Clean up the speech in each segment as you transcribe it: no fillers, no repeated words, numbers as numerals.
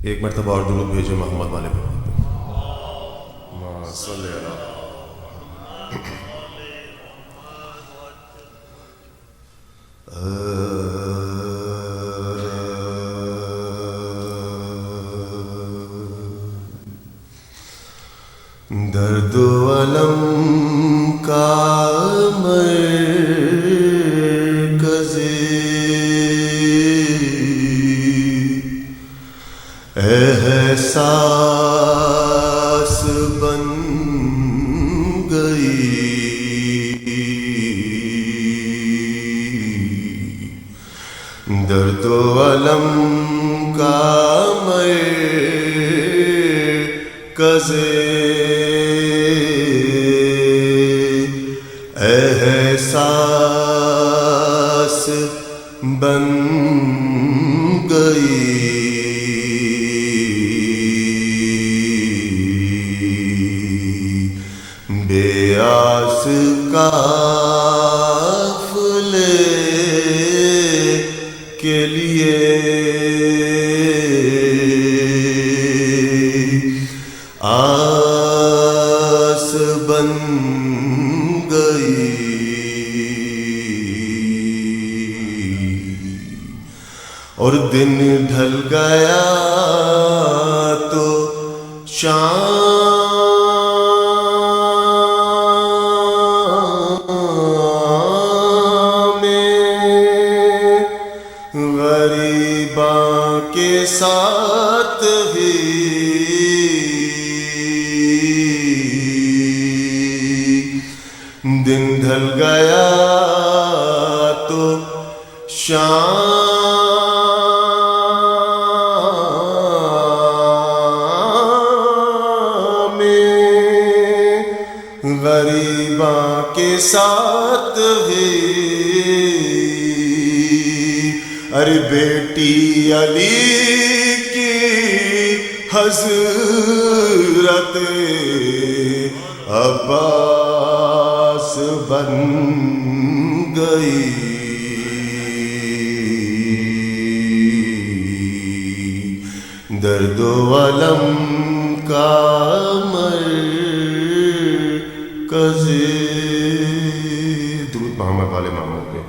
ایک مرتبہ اور درود بھیجو محمد والے پہ. صلی اللہ. درد و الم کا مرکز احساس بن گئی. درد و الم کا مرکز احساس بن گئی. بے آس قافلے کے لیے آس بن گئی. اور دن ڈھل گیا تو شام غریباں کے ساتھ ہی دن ڈھل گیا تو شام غریباں کے ساتھ ہی. ارے بیٹی علی کی حضرت عباس بن گئی. درد و الم کا مرکز. درود محمد والے محمد پہ.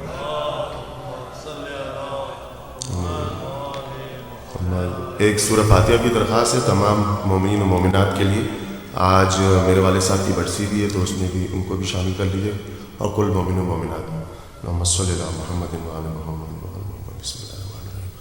ایک سورہ فاتحہ کی درخواست ہے تمام مومنین و مومنات کے لیے. آج میرے والد صاحب کی برسی بھی ہے تو اس میں بھی ان کو بھی شامل کر لیجیے اور کل مومن و مومنات. اللہم صلی علی محمد و علی محمد. بسم اللہ الرحمن الرحیم.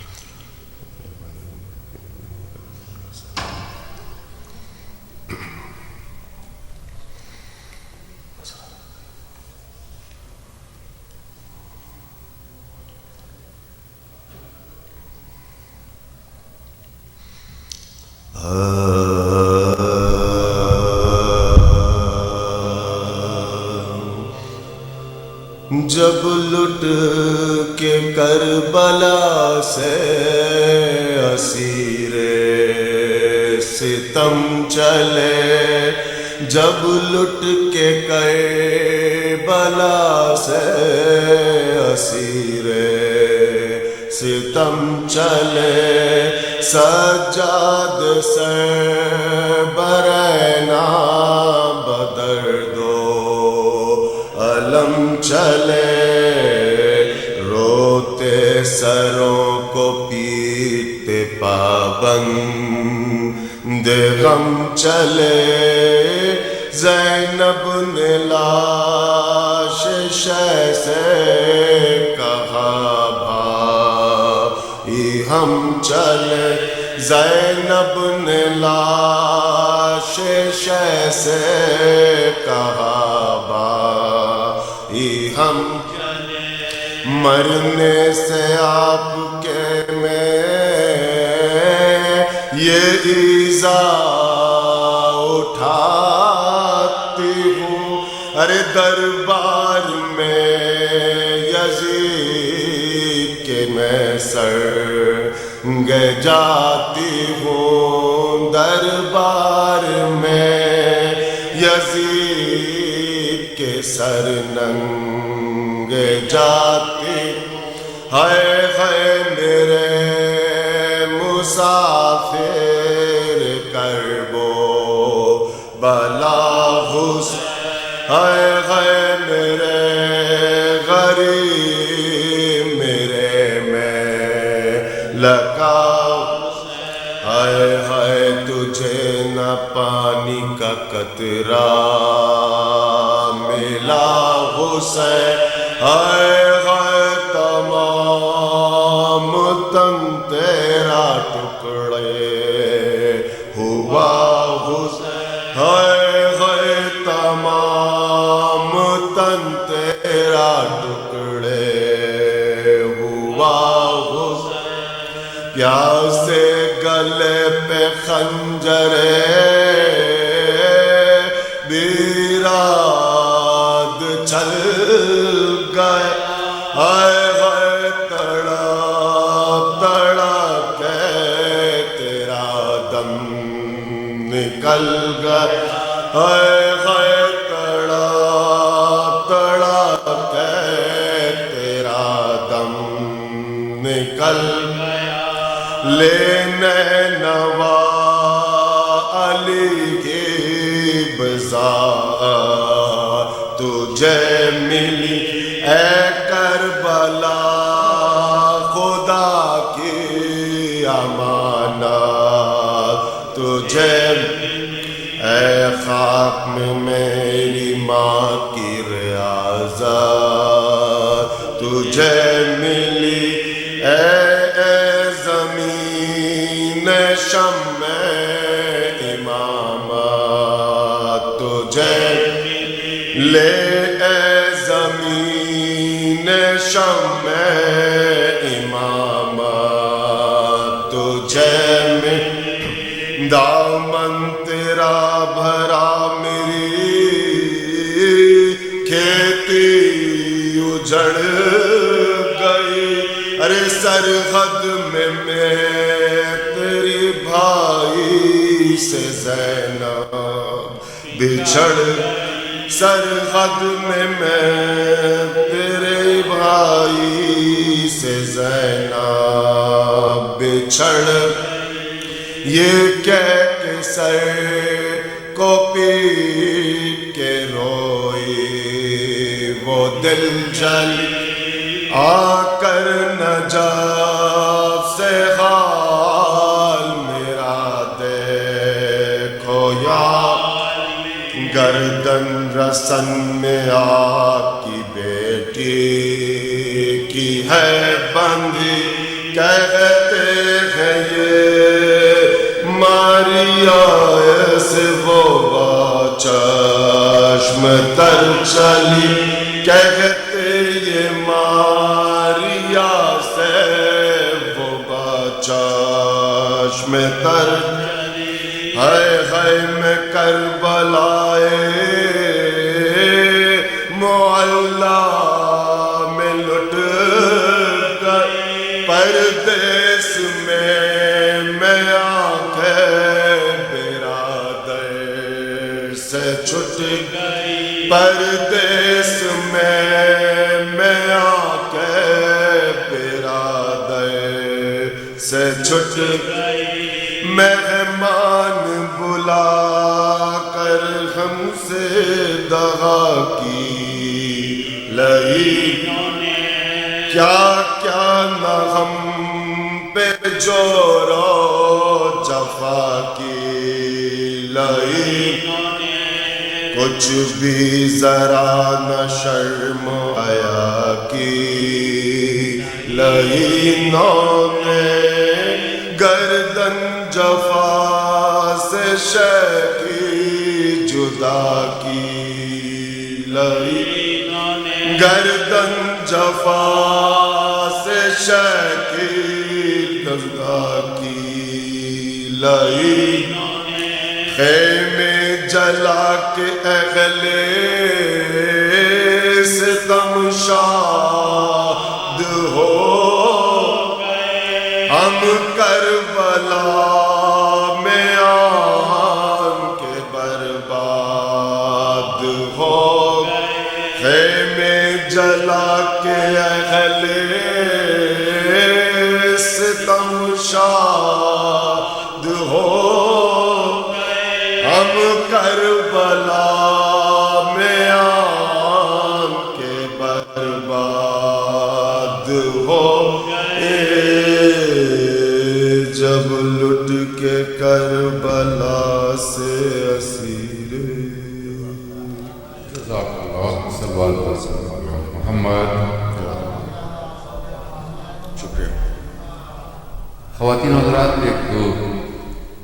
جب لٹ کے کربلا سے اسیر ستم چلے. جب لٹ کے کربلا سے اسیر ستم چلے. سجاد سے برہنہ بدرد و علم چلے. روتے سروں کو پیٹتے پابند غم چلے. زینب نے لاش شہ سے کہا بھائی ہم چلے. زینب نے لاش شہ سے کہا بھائی ہم مرنے سے آپ کے میں یہ ایذا اٹھاتی ہوں. ارے دربار میں یزید کے میں سر گے جاتی ہوں. دربار میں یزید کے سر ننگے جاتی. ہائے ہائے میرے مسافر ہائے ہائے میرے غریب میرے میں لگا، ہائے ہائے تجھے نہ پانی کا قطرہ ملا حسین، ہائے ہائے تمام تن تیرا ٹکڑے ہوا حسین، ہائے ہائے تمام تن تیرا ٹکڑے ہوا حسین، پیاسے گلے پہ خنجر بیراد چل گئے، ہائے ہائے تڑپ تڑپ کے تیرا دم نکل گئے، ہائے ہائے تڑپ تڑپ کے تیرا دم نکل گیا، لینے نوا علی کی بزار تجھے ملی اے کربلا، خدا کی امانت تجھے اے خاک میں میری ماں کی ریاضت تجھے ملی، اے زمین شمع امامت تجھے لے، اے زمین شمع امامت تجھے میں، دامن تیرا بھرا میری کھیتی اجڑ گئی، ارے سرحد میں تیری بھائی سے زینب بچھڑ، سرحد میں تیرے بھائی سے زینب بچھڑ، یہ کہہ کے سر کو پیٹ کے روئی، وہ دل جل آ کر نجف سے حال میرا دیکھو یا، گردن رسن میں آپ کی بیٹی کی ہے بندی، کہتے ہیں یہ ماریا ایسے وہ چشم تر چلی، کہتے یہ ماریا سے وہ چشم تر، ہائے ہائے میں کربلائے معلیٰ میں لٹ گئی، پردیس میں آنکھیں برادر سے چھٹ گئی، پردیس میں آنکھیں برادر سے چھٹ گئی، مہمان بلا کر ہم سے دغا کی لئی، کیا کیا نہ ہم پہ جور و جفا کی لئی، کچھ بھی ذرا نہ شرم حیا کی لئی، انہوں نے گردن جفا سے شیخی جدا کی لئی، گردن جفا سے شیخی جدا کی لئی، خیمے جلا کے اہل ستم شاد ہو گئے، ہم کربلا میں آن کے برباد ہو گئے، خیمے جلا کے اہل ستم شاد ہو گئے، ہم کربلا میں صلوات و سلام علی محمد. شکریہ. خواتین حضرات، ایک تو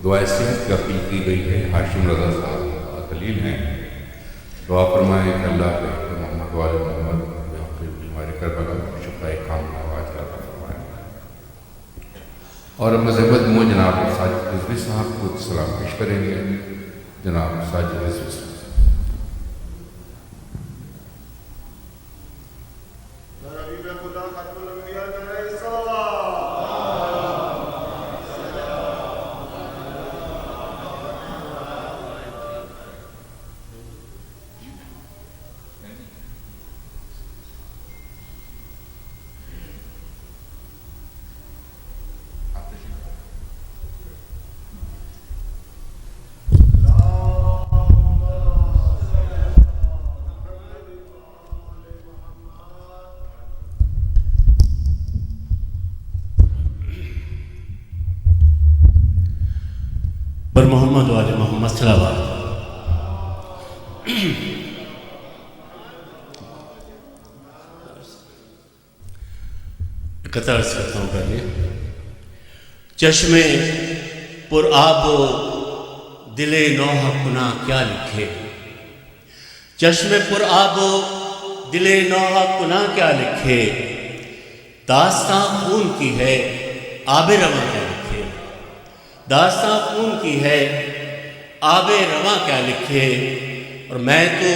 دعائے صحت کی اپیل کی گئی ہے. ہاشم رضا صاحب دلیل ہیں، دعا فرمائیں کہ اللہ کے محمد والے محمد بیمار کربلا شفا کاملہ عاجلہ عطا فرمائیں. اور مذہبت مو جناب ساجد رضوی صاحب کو سلام پیش کریں گے. جناب ساجد رضوی صاحب. پر محمد والے محمد صلوات. قطار سے کرتا ہوں پہلے. چشمے پر آب و دل نوحہ کنا کیا لکھے. چشمے پر آب و دل نوحہ کنا کیا لکھے. داستان خون کی ہے آب رواں کیا لکھے. داستان خون کی ہے آب رواں کیا لکھے. اور میں تو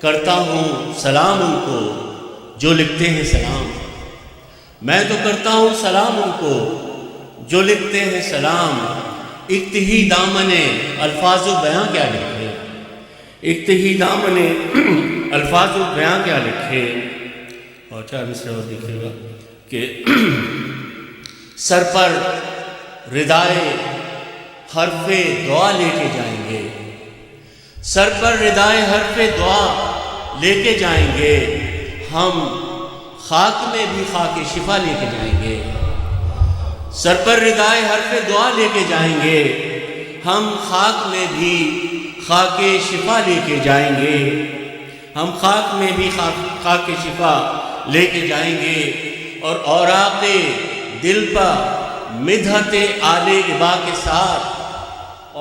کرتا ہوں سلام ان کو جو لکھتے ہیں سلام. میں تو کرتا ہوں سلام ان کو جو لکھتے ہیں سلام. اکتہی دامن الفاظ و بیاں کیا لکھے. اکتہی دامن الفاظ و بیاں کیا لکھے. اور چار مصرع اور دیکھیے گا کہ سر پر ردائے حرف دعا لے کے جائیں گے. سر پر ردائے حرف دعا لے کے جائیں گے. ہم خاک میں بھی خاک شفا لے کے جائیں گے. سر پر ردائے حرف دعا لے کے جائیں گے. ہم خاک میں بھی خاک شفا لے کے جائیں گے. ہم خاک میں بھی خاک شفا لے کے جائیں گے. اور اوراق دل پر مدحت آل ابا کے ساتھ.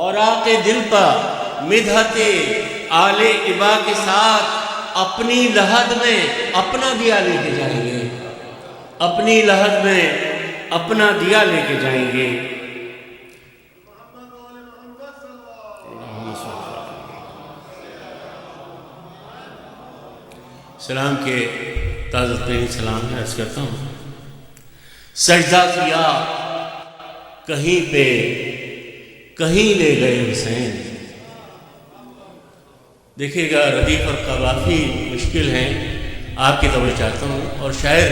اوراق دل پر مدحت آل ابا کے ساتھ اپنی لحد میں اپنا دیا لے کے جائیں گے. اپنی لحد میں اپنا دیا لے کے جائیں گے. سلام کے تازہ ترین سلام میں عرض کرتا ہوں. سجدہ کیا کہیں پہ کہیں لے گئے حسین. دیکھیے گا ردیف اور قوافی مشکل ہیں. آپ کی توجہ چاہتا ہوں. اور شاعر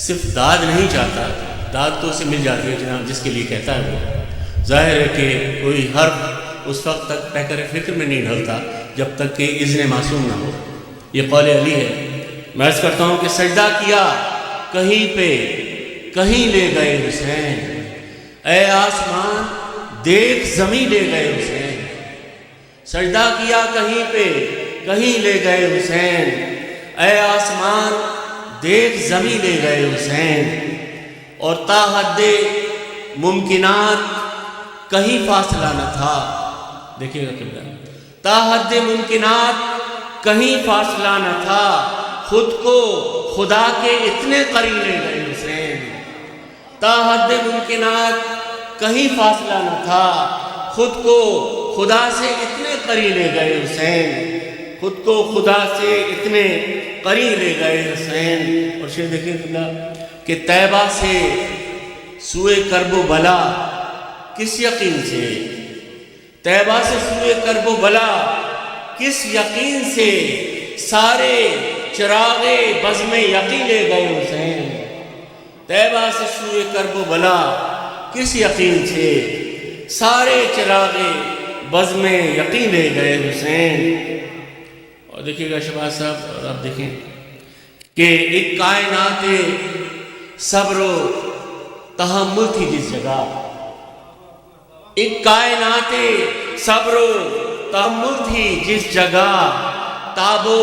صرف داد نہیں چاہتا، داد تو اسے مل جاتی ہے جناب جس کے لیے کہتا ہے. وہ ظاہر ہے کہ کوئی حرف اس وقت تک پیکر فکر میں نہیں ڈھلتا جب تک کہ اذن معصوم نہ ہو. یہ قول علی ہے. میں عرض کرتا ہوں کہ سجدہ کیا کہیں پہ کہیں لے گئے حسین. اے آسمان دیکھ زمیں لے گئے حسین. سجدہ کیا کہیں پہ کہیں لے گئے حسین. اے آسمان دیکھ زمیں لے گئے حسین. اور تا حد ممکنات کہیں فاصلہ نہ تھا. دیکھیے گا قبلہ. تا حد ممکنات کہیں فاصلہ نہ تھا. خود کو خدا کے اتنے قریب لے گئے حسین. تا حد ممکنات کہیں فاصلہ نہ تھا. خود کو خدا سے اتنے قریب لے گئے حسین. خود کو خدا سے اتنے قریب لے گئے حسین. اور شعر دیکھیں کہ طیبہ سے سوئے کرب و بلا کس یقین سے. طیبہ سے سوئے کرب و بلا کس یقین سے. سارے چراغ بزم یقین لے گئے حسین. طیبہ سے سوئے کرب و بلا کس یقین سے. سارے چراغ بزم یقین لے گئے حسین. اور دیکھیے گا شہباز صاحب. اور آپ دیکھیں کہ ایک کائنات صبر و تحمل تھی جس جگہ. ایک کائنات صبر و تحمل تھی جس جگہ. تاب و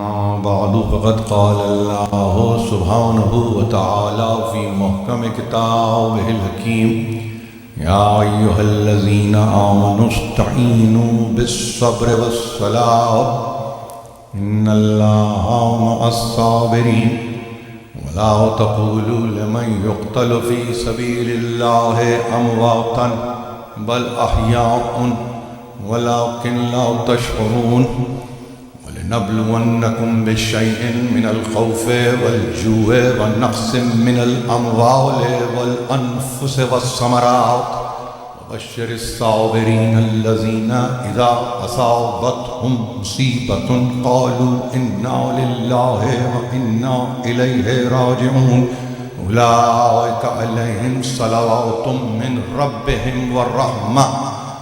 أما بعد فقد قال الله سبحانه وتعالى في محكم كتابه الحكيم يا أيها الذين آمنوا استعينوا بالصبر والصلاة إن الله مع الصابرين ولا تقولوا لمن يقتل في سبيل الله أمواتا بل أحياء ولكن لا تشعرون ولنبلونكم بشيء من الخوف والجوع ونقص من الأموال والأنفس والثمرات وبشر الصابرين الذين إذا أصابتهم مصيبة قالوا إنا لله وإنا إليه راجعون أولئك عليهم صلوات من ربهم والرحمة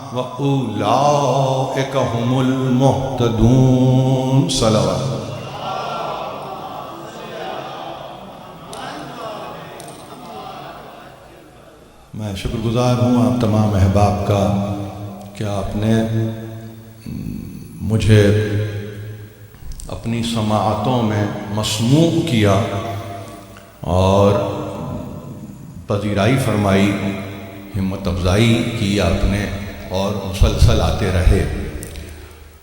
وَأُولَٰئِكَ هُمُ الْمُهْتَدُونَ صلوات. میں شکر گزار ہوں آپ تمام احباب کا کہ آپ نے مجھے اپنی سماعتوں میں مسموع کیا اور پذیرائی فرمائی، ہمت افزائی کی آپ نے اور مسلسل آتے رہے۔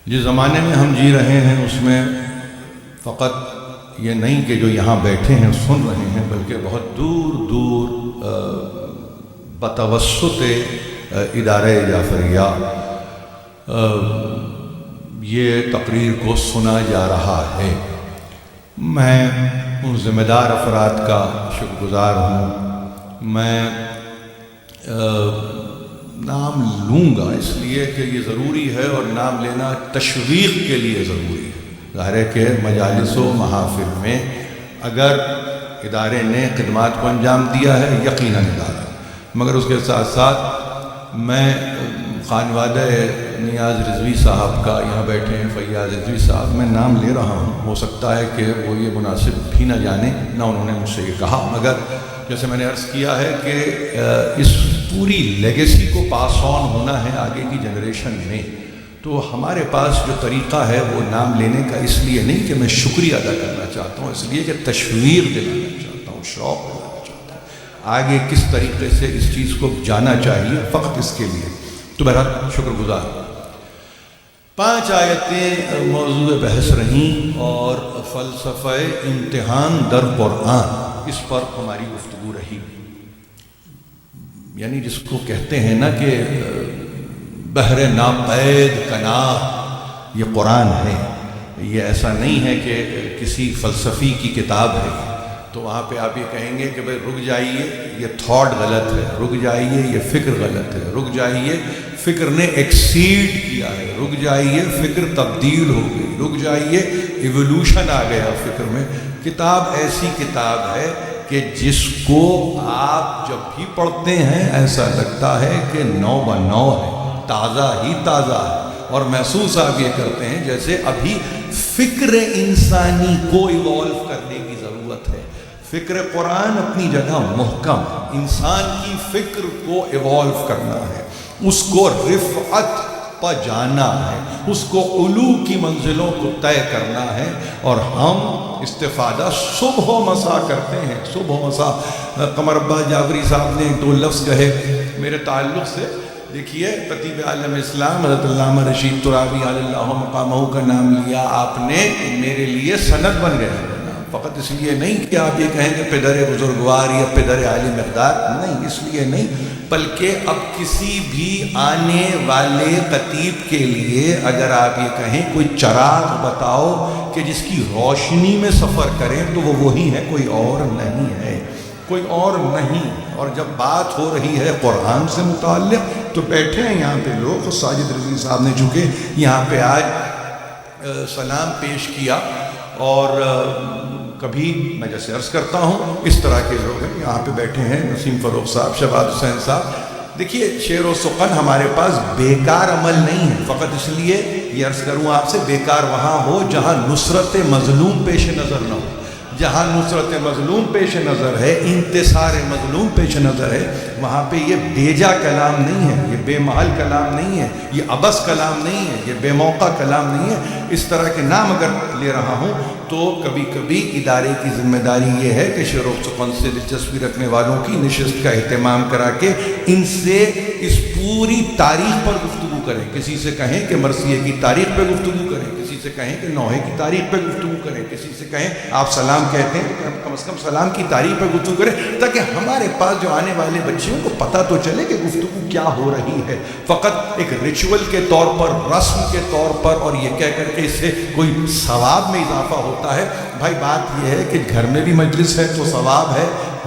جس زمانے میں ہم جی رہے ہیں اس میں فقط یہ نہیں کہ جو یہاں بیٹھے ہیں سن رہے ہیں، بلکہ بہت دور دور بتوسط ادارہ جعفریہ یہ تقریر کو سنا جا رہا ہے۔ میں ان ذمہ دار افراد کا شکر گزار ہوں۔ میں نام لوں گا اس لیے کہ یہ ضروری ہے اور نام لینا تشویق کے لیے ضروری ہے۔ ظاہر ہے کہ مجالس و محافل میں اگر ادارے نے خدمات کو انجام دیا ہے یقیناً ادارہ، مگر اس کے ساتھ ساتھ میں خانوادہ نیاز رضوی صاحب کا، یہاں بیٹھے ہیں فیاض رضوی صاحب، میں نام لے رہا ہوں، ہو سکتا ہے کہ وہ یہ مناسب بھی نہ جانے، نہ انہوں نے مجھ سے یہ کہا، مگر جیسے میں نے عرض کیا ہے کہ اس پوری لیگیسی کو پاس آن ہونا ہے آگے کی جنریشن میں، تو ہمارے پاس جو طریقہ ہے وہ نام لینے کا اس لیے نہیں کہ میں شکریہ ادا کرنا چاہتا ہوں، اس لیے کہ تشویق دلانا چاہتا ہوں، شوق دلانا چاہتا ہوں آگے کس طریقے سے اس چیز کو جانا چاہیے، فقط اس کے لیے۔ تو بہرحال شکر گزار۔ 5 آیتیں موضوع بحث رہیں اور فلسفہ امتحان در قرآن، اس پر ہماری گفتگو رہی۔ یعنی جس کو کہتے ہیں نا کہ بحر ناقید کنار، یہ قرآن ہے، یہ ایسا نہیں ہے کہ کسی فلسفی کی کتاب ہے تو وہاں پہ آپ یہ کہیں گے کہ بھئی رک جائیے یہ تھاٹ غلط ہے، رک جائیے یہ فکر غلط ہے، رک جائیے فکر نے ایکسیڈ کیا ہے، رک جائیے فکر تبدیل ہو گئی، رک جائیے ایوولوشن آ گیا فکر میں۔ کتاب ایسی کتاب ہے کہ جس کو آپ جب بھی پڑھتے ہیں ایسا لگتا ہے کہ نو بنو ہے، تازہ ہی تازہ ہے، اور محسوس آپ یہ کرتے ہیں جیسے ابھی فکر انسانی کو ایوالو کرنے کی ضرورت ہے۔ فکر قرآن اپنی جگہ محکم ہے، انسان کی فکر کو ایوالو کرنا ہے، اس کو رفعت پا جانا ہے، اس کو علو کی منزلوں کو طے کرنا ہے، اور ہم استفادہ صبح و مساء کرتے ہیں، صبح و مساء۔ قمر عباس جعفری صاحب نے 2 لفظ کہے میرے تعلق سے، دیکھیے خطیب عالم اسلام حضرت علامہ رشید ترابی علی اللہ مقامہ کا نام لیا آپ نے، میرے لیے سند بن گیا، فقط اس لیے نہیں کہ آپ یہ کہیں کہ پدر بزرگوار یا پدر عالی مقدار، نہیں، اس لیے نہیں، بلکہ اب کسی بھی آنے والے خطیب کے لیے اگر آپ یہ کہیں کوئی چراغ بتاؤ کہ جس کی روشنی میں سفر کریں تو وہ وہی ہے، کوئی اور نہیں ہے، کوئی اور نہیں۔ اور جب بات ہو رہی ہے قرآن سے متعلق تو بیٹھے ہیں یہاں پہ لوگ، ساجد رضوی صاحب نے چونکہ یہاں پہ آج سلام پیش کیا، اور کبھی میں جیسے عرض کرتا ہوں اس طرح کے لوگ ہیں یہاں پہ بیٹھے ہیں، نسیم فروخ صاحب، شہباز حسین صاحب۔ دیکھیے شعر و سخن ہمارے پاس بیکار عمل نہیں ہے، فقط اس لیے یہ عرض کروں آپ سے، بیکار وہاں ہو جہاں نصرت مظلوم پیش نظر نہ ہو، جہاں نصرت مظلوم پیش نظر ہے، انتصار مظلوم پیش نظر ہے، وہاں پہ یہ بیجا کلام نہیں ہے، یہ بے محل کلام نہیں ہے، یہ عبث کلام نہیں ہے، یہ بے موقع کلام نہیں ہے۔ اس طرح کے نام اگر لے رہا ہوں تو کبھی کبھی ادارے کی ذمہ داری یہ ہے کہ شعر و سخن سے دلچسپی رکھنے والوں کی نشست کا اہتمام کرا کے ان سے اس پوری تاریخ پر گفتگو کریں۔ کسی سے کہیں کہ مرثیے کی تاریخ پہ گفتگو کریں، کسی سے کہیں کہ نوحے کی تاریخ پہ گفتگو کریں، کسی سے کہیں آپ سلام کہتے ہیں تو کم از کم سلام کی تاریخ پہ گفتگو کریں، تاکہ ہمارے پاس جو آنے والے بچوں کو پتہ تو چلے کہ گفتگو کیا ہو رہی ہے۔ فقط ایک ریچول کے طور پر، رسم کے طور پر، اور یہ کہہ کر کے اس سے کوئی ثواب میں اضافہ ہوتا ہے۔ بھائی بات یہ ہے کہ گھر میں بھی مجلس ہے تو ثواب ہے،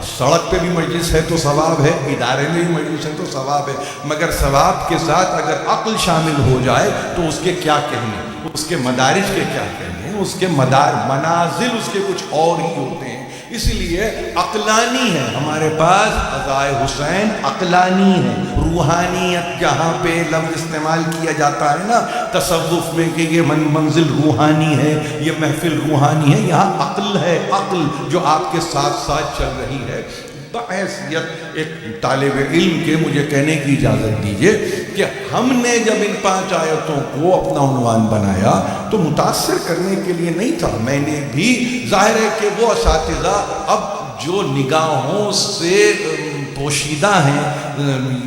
سڑک پہ بھی مجلس ہے تو ثواب ہے، ادارے میں بھی مجلس ہے تو ثواب ہے، مگر ثواب کے ساتھ اگر عقل شامل ہو جائے تو اس کے کیا کہنے، اس کے مدارج کے کیا کہنے، اس کے منازل اس کے کچھ اور ہی ہوتے ہیں۔ اس لیے عقلانی ہے ہمارے پاس، عزائے حسین عقلانی ہے۔ روحانیت جہاں پہ لفظ استعمال کیا جاتا ہے نا تصوف میں کہ یہ منزل روحانی ہے، یہ محفل روحانی ہے، یہاں عقل ہے، عقل جو آپ کے ساتھ ساتھ چل رہی ہے۔ بحیثیت ایک طالب علم کے مجھے کہنے کی اجازت دیجئے کہ ہم نے جب ان 5 آیتوں کو اپنا عنوان بنایا تو متاثر کرنے کے لیے نہیں تھا، میں نے بھی ظاہر ہے کہ وہ اساتذہ اب جو نگاہوں سے پوشیدہ ہیں،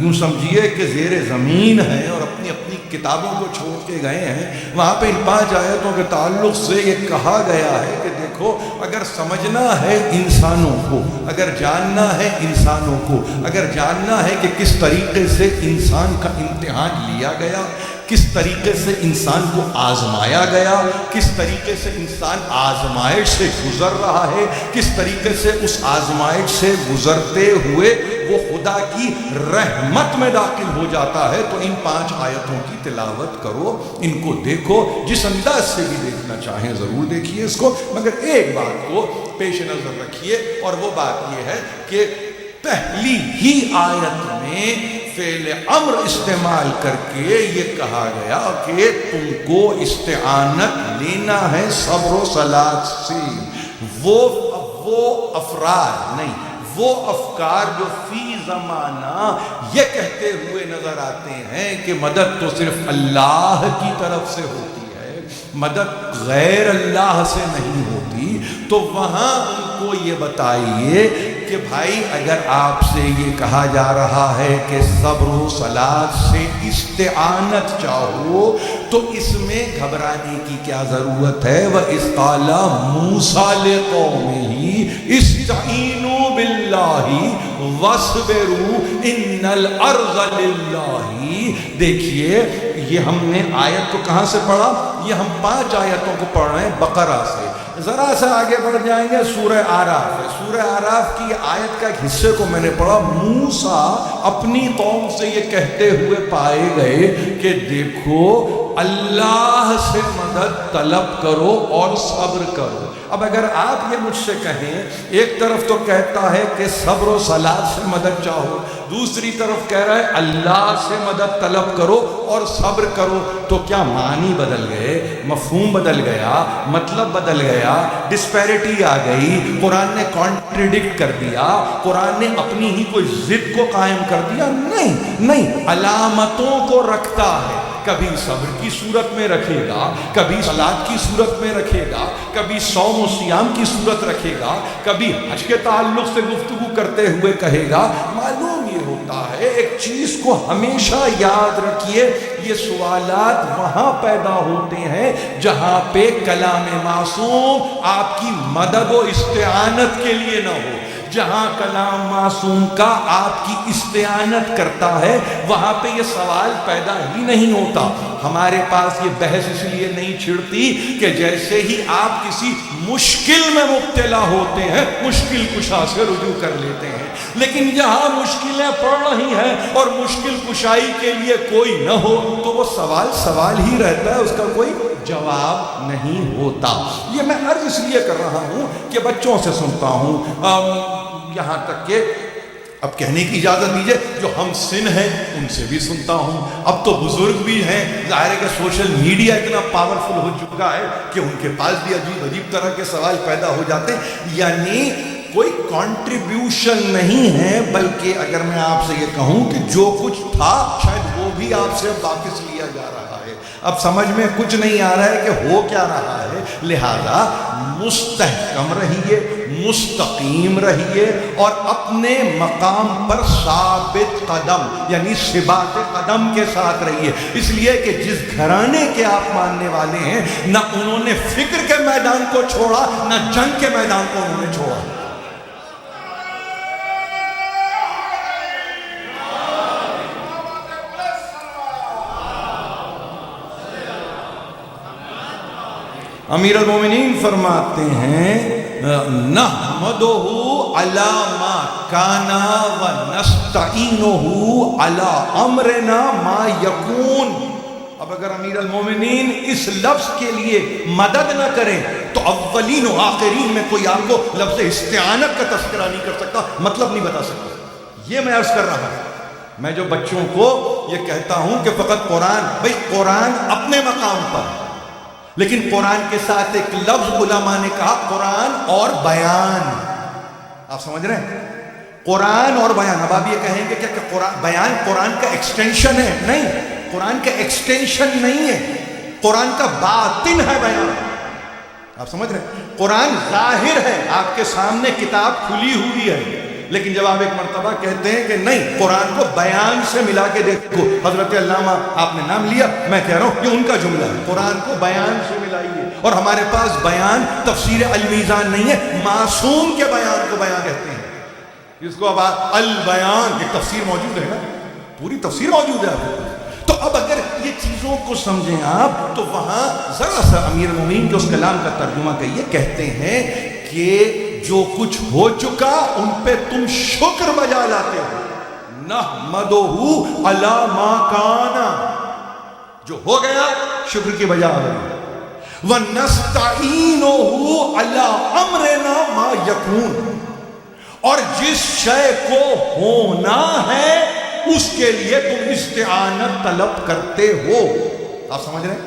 یوں سمجھیے کہ زیر زمین ہیں اور اپنی اپنی کتابوں کو چھوڑ کے گئے ہیں، وہاں پہ ان 5 آیتوں کے تعلق سے یہ کہا گیا ہے کہ دیکھو اگر سمجھنا ہے انسانوں کو، اگر جاننا ہے انسانوں کو، اگر جاننا ہے کہ کس طریقے سے انسان کا امتحان لیا گیا، کس طریقے سے انسان کو آزمایا گیا، کس طریقے سے انسان آزمائش سے گزر رہا ہے، کس طریقے سے اس آزمائش سے گزرتے ہوئے وہ خدا کی رحمت میں داخل ہو جاتا ہے، تو ان 5 آیتوں کی تلاوت کرو، ان کو دیکھو، جس انداز سے بھی دیکھنا چاہیں ضرور دیکھیے اس کو، مگر ایک بات کو پیش نظر رکھیے، اور وہ بات یہ ہے کہ پہلی ہی آیت میں فعل امر استعمال کر کے یہ کہا گیا کہ تم کو استعانت لینا ہے صبر و صلات سے۔ وہ افراد نہیں، وہ افکار جو فی زمانہ یہ کہتے ہوئے نظر آتے ہیں کہ مدد تو صرف اللہ کی طرف سے ہوتی ہے، مدد غیر اللہ سے نہیں ہوتی، تو وہاں ان کو یہ بتائیے کہ بھائی اگر آپ سے یہ کہا جا رہا ہے کہ صبر و صلات سے استعانت چاہو تو اس میں گھبرانے کی کیا ضرورت ہے؟ وَإِذْ قَالَ مُوسَىٰ لِقَوْمِهِ اسْتَعِینُوا بِاللَّهِ وَاصْبِرُوا إِنَّ الْأَرْضَ لِلَّهِ۔ دیکھیے یہ ہم نے آیت کو کہاں سے پڑھا؟ یہ ہم 5 آیتوں کو پڑھ رہے ہیں بقرہ سے، ذرا سا آگے بڑھ جائیں گے سورہ آراف ہے، سورہ آراف کی آیت کا ایک حصے کو میں نے پڑھا، موسیٰ اپنی قوم سے یہ کہتے ہوئے پائے گئے کہ دیکھو اللہ سے مدد طلب کرو اور صبر کرو۔ اب اگر آپ یہ مجھ سے کہیں، ایک طرف تو کہتا ہے کہ صبر و صلات سے مدد چاہو، دوسری طرف کہہ رہا ہے اللہ سے مدد طلب کرو اور صبر کرو، تو کیا معنی بدل گئے، مفہوم بدل گیا، مطلب بدل گیا، ڈسپیرٹی آ گئی، قرآن نے کانٹریڈکٹ کر دیا، قرآن نے اپنی ہی کوئی ضد کو قائم کر دیا؟ نہیں، علامتوں کو رکھتا ہے، کبھی صبر کی صورت میں رکھے گا، کبھی صلات کی صورت میں رکھے گا، کبھی صوم و سیام کی صورت رکھے گا، کبھی حج کے تعلق سے گفتگو کرتے ہوئے کہے گا۔ معلوم یہ ہوتا ہے، ایک چیز کو ہمیشہ یاد رکھیے، یہ سوالات وہاں پیدا ہوتے ہیں جہاں پہ کلام معصوم آپ کی مدد و استعانت کے لیے نہ ہو۔ جہاں کلام معصوم کا آپ کی استعانت کرتا ہے وہاں پہ یہ سوال پیدا ہی نہیں ہوتا۔ ہمارے پاس یہ بحث اس لیے نہیں چھڑتی کہ جیسے ہی آپ کسی مشکل میں مبتلا ہوتے ہیں مشکل کشا سے رجوع کر لیتے ہیں، لیکن جہاں مشکلیں پڑ رہی ہیں اور مشکل کشائی کے لیے کوئی نہ ہو تو وہ سوال ہی رہتا ہے، اس کا کوئی جواب نہیں ہوتا۔ یہ میں عرض اس لیے کر رہا ہوں کہ بچوں سے سنتا ہوں، یہاں تک کہ اب کہنے کی اجازت دیجیے جو ہم سن ہیں ان سے بھی سنتا ہوں، اب تو بزرگ بھی ہیں، ظاہر ہے کہ سوشل میڈیا اتنا پاورفل ہو چکا ہے کہ ان کے پاس بھی عجیب عجیب طرح کے سوال پیدا ہو جاتے ہیں. یعنی کوئی کنٹریبیوشن نہیں ہے، بلکہ اگر میں آپ سے یہ کہوں کہ جو کچھ تھا شاید وہ بھی آپ سے واپس لیا جا رہا ہے. اب سمجھ میں کچھ نہیں آ رہا ہے کہ ہو کیا رہا ہے. لہذا مستحکم رہیے، مستقیم رہیے اور اپنے مقام پر ثابت قدم یعنی ثبات قدم کے ساتھ رہیے. اس لیے کہ جس گھرانے کے آپ ماننے والے ہیں نہ انہوں نے فکر کے میدان کو چھوڑا، نہ جنگ کے میدان کو انہوں نے چھوڑا. امیر المومنین فرماتے ہیں نحمدہ علی ما کانا و نستعینہ علی امرنا ما یکون. اب اگر امیر المومنین اس لفظ کے لیے مدد نہ کریں تو اولین و آخرین میں کوئی آپ کو لفظ استعانت کا تذکرہ نہیں کر سکتا، مطلب نہیں بتا سکتا. یہ میں عرض کر رہا ہوں. میں جو بچوں کو یہ کہتا ہوں کہ فقط قرآن، بھئی قرآن اپنے مقام پر، لیکن قرآن کے ساتھ ایک لفظ علماء نے کہا قرآن اور بیان. آپ سمجھ رہے ہیں؟ قرآن اور بیان. اب آپ یہ کہیں گے کہ بیان قرآن کا ایکسٹینشن ہے. نہیں، قرآن کا ایکسٹینشن نہیں ہے، قرآن کا باطن ہے بیان. آپ سمجھ رہے ہیں؟ قرآن ظاہر ہے، آپ کے سامنے کتاب کھلی ہوئی ہے، لیکن جب آپ ایک مرتبہ کہتے ہیں کہ نہیں قرآن کو بیان سے ملا کے دیکھو، حضرت علامہ آپ نے نام لیا، میں کہہ رہا ہوں یہ ان کا جملہ ہے، قرآن کو بیان سے ملائیے. اور ہمارے پاس بیان تفسیر المیزان نہیں ہے، معصوم کے بیان کو بیان کہتے ہیں. جس کو اب البیان یہ تفسیر موجود ہے نا، پوری تفسیر موجود ہے. تو اب اگر یہ چیزوں کو سمجھیں آپ تو وہاں ذرا سا امیر المومنین کے اس کلام کا ترجمہ کہیے. کہتے ہیں کہ جو کچھ ہو چکا ان پہ تم شکر بجا لاتے ہو. نحمدہ علی ما کانا، جو ہو گیا شکر کی بجا آ گئی. وَنَسْتَعِينُهُ عَلَىٰ أَمْرِنَا مَا يَكُونُ، اور جس شے کو ہونا ہے اس کے لیے تم استعانت طلب کرتے ہو. آپ سمجھ رہے ہیں؟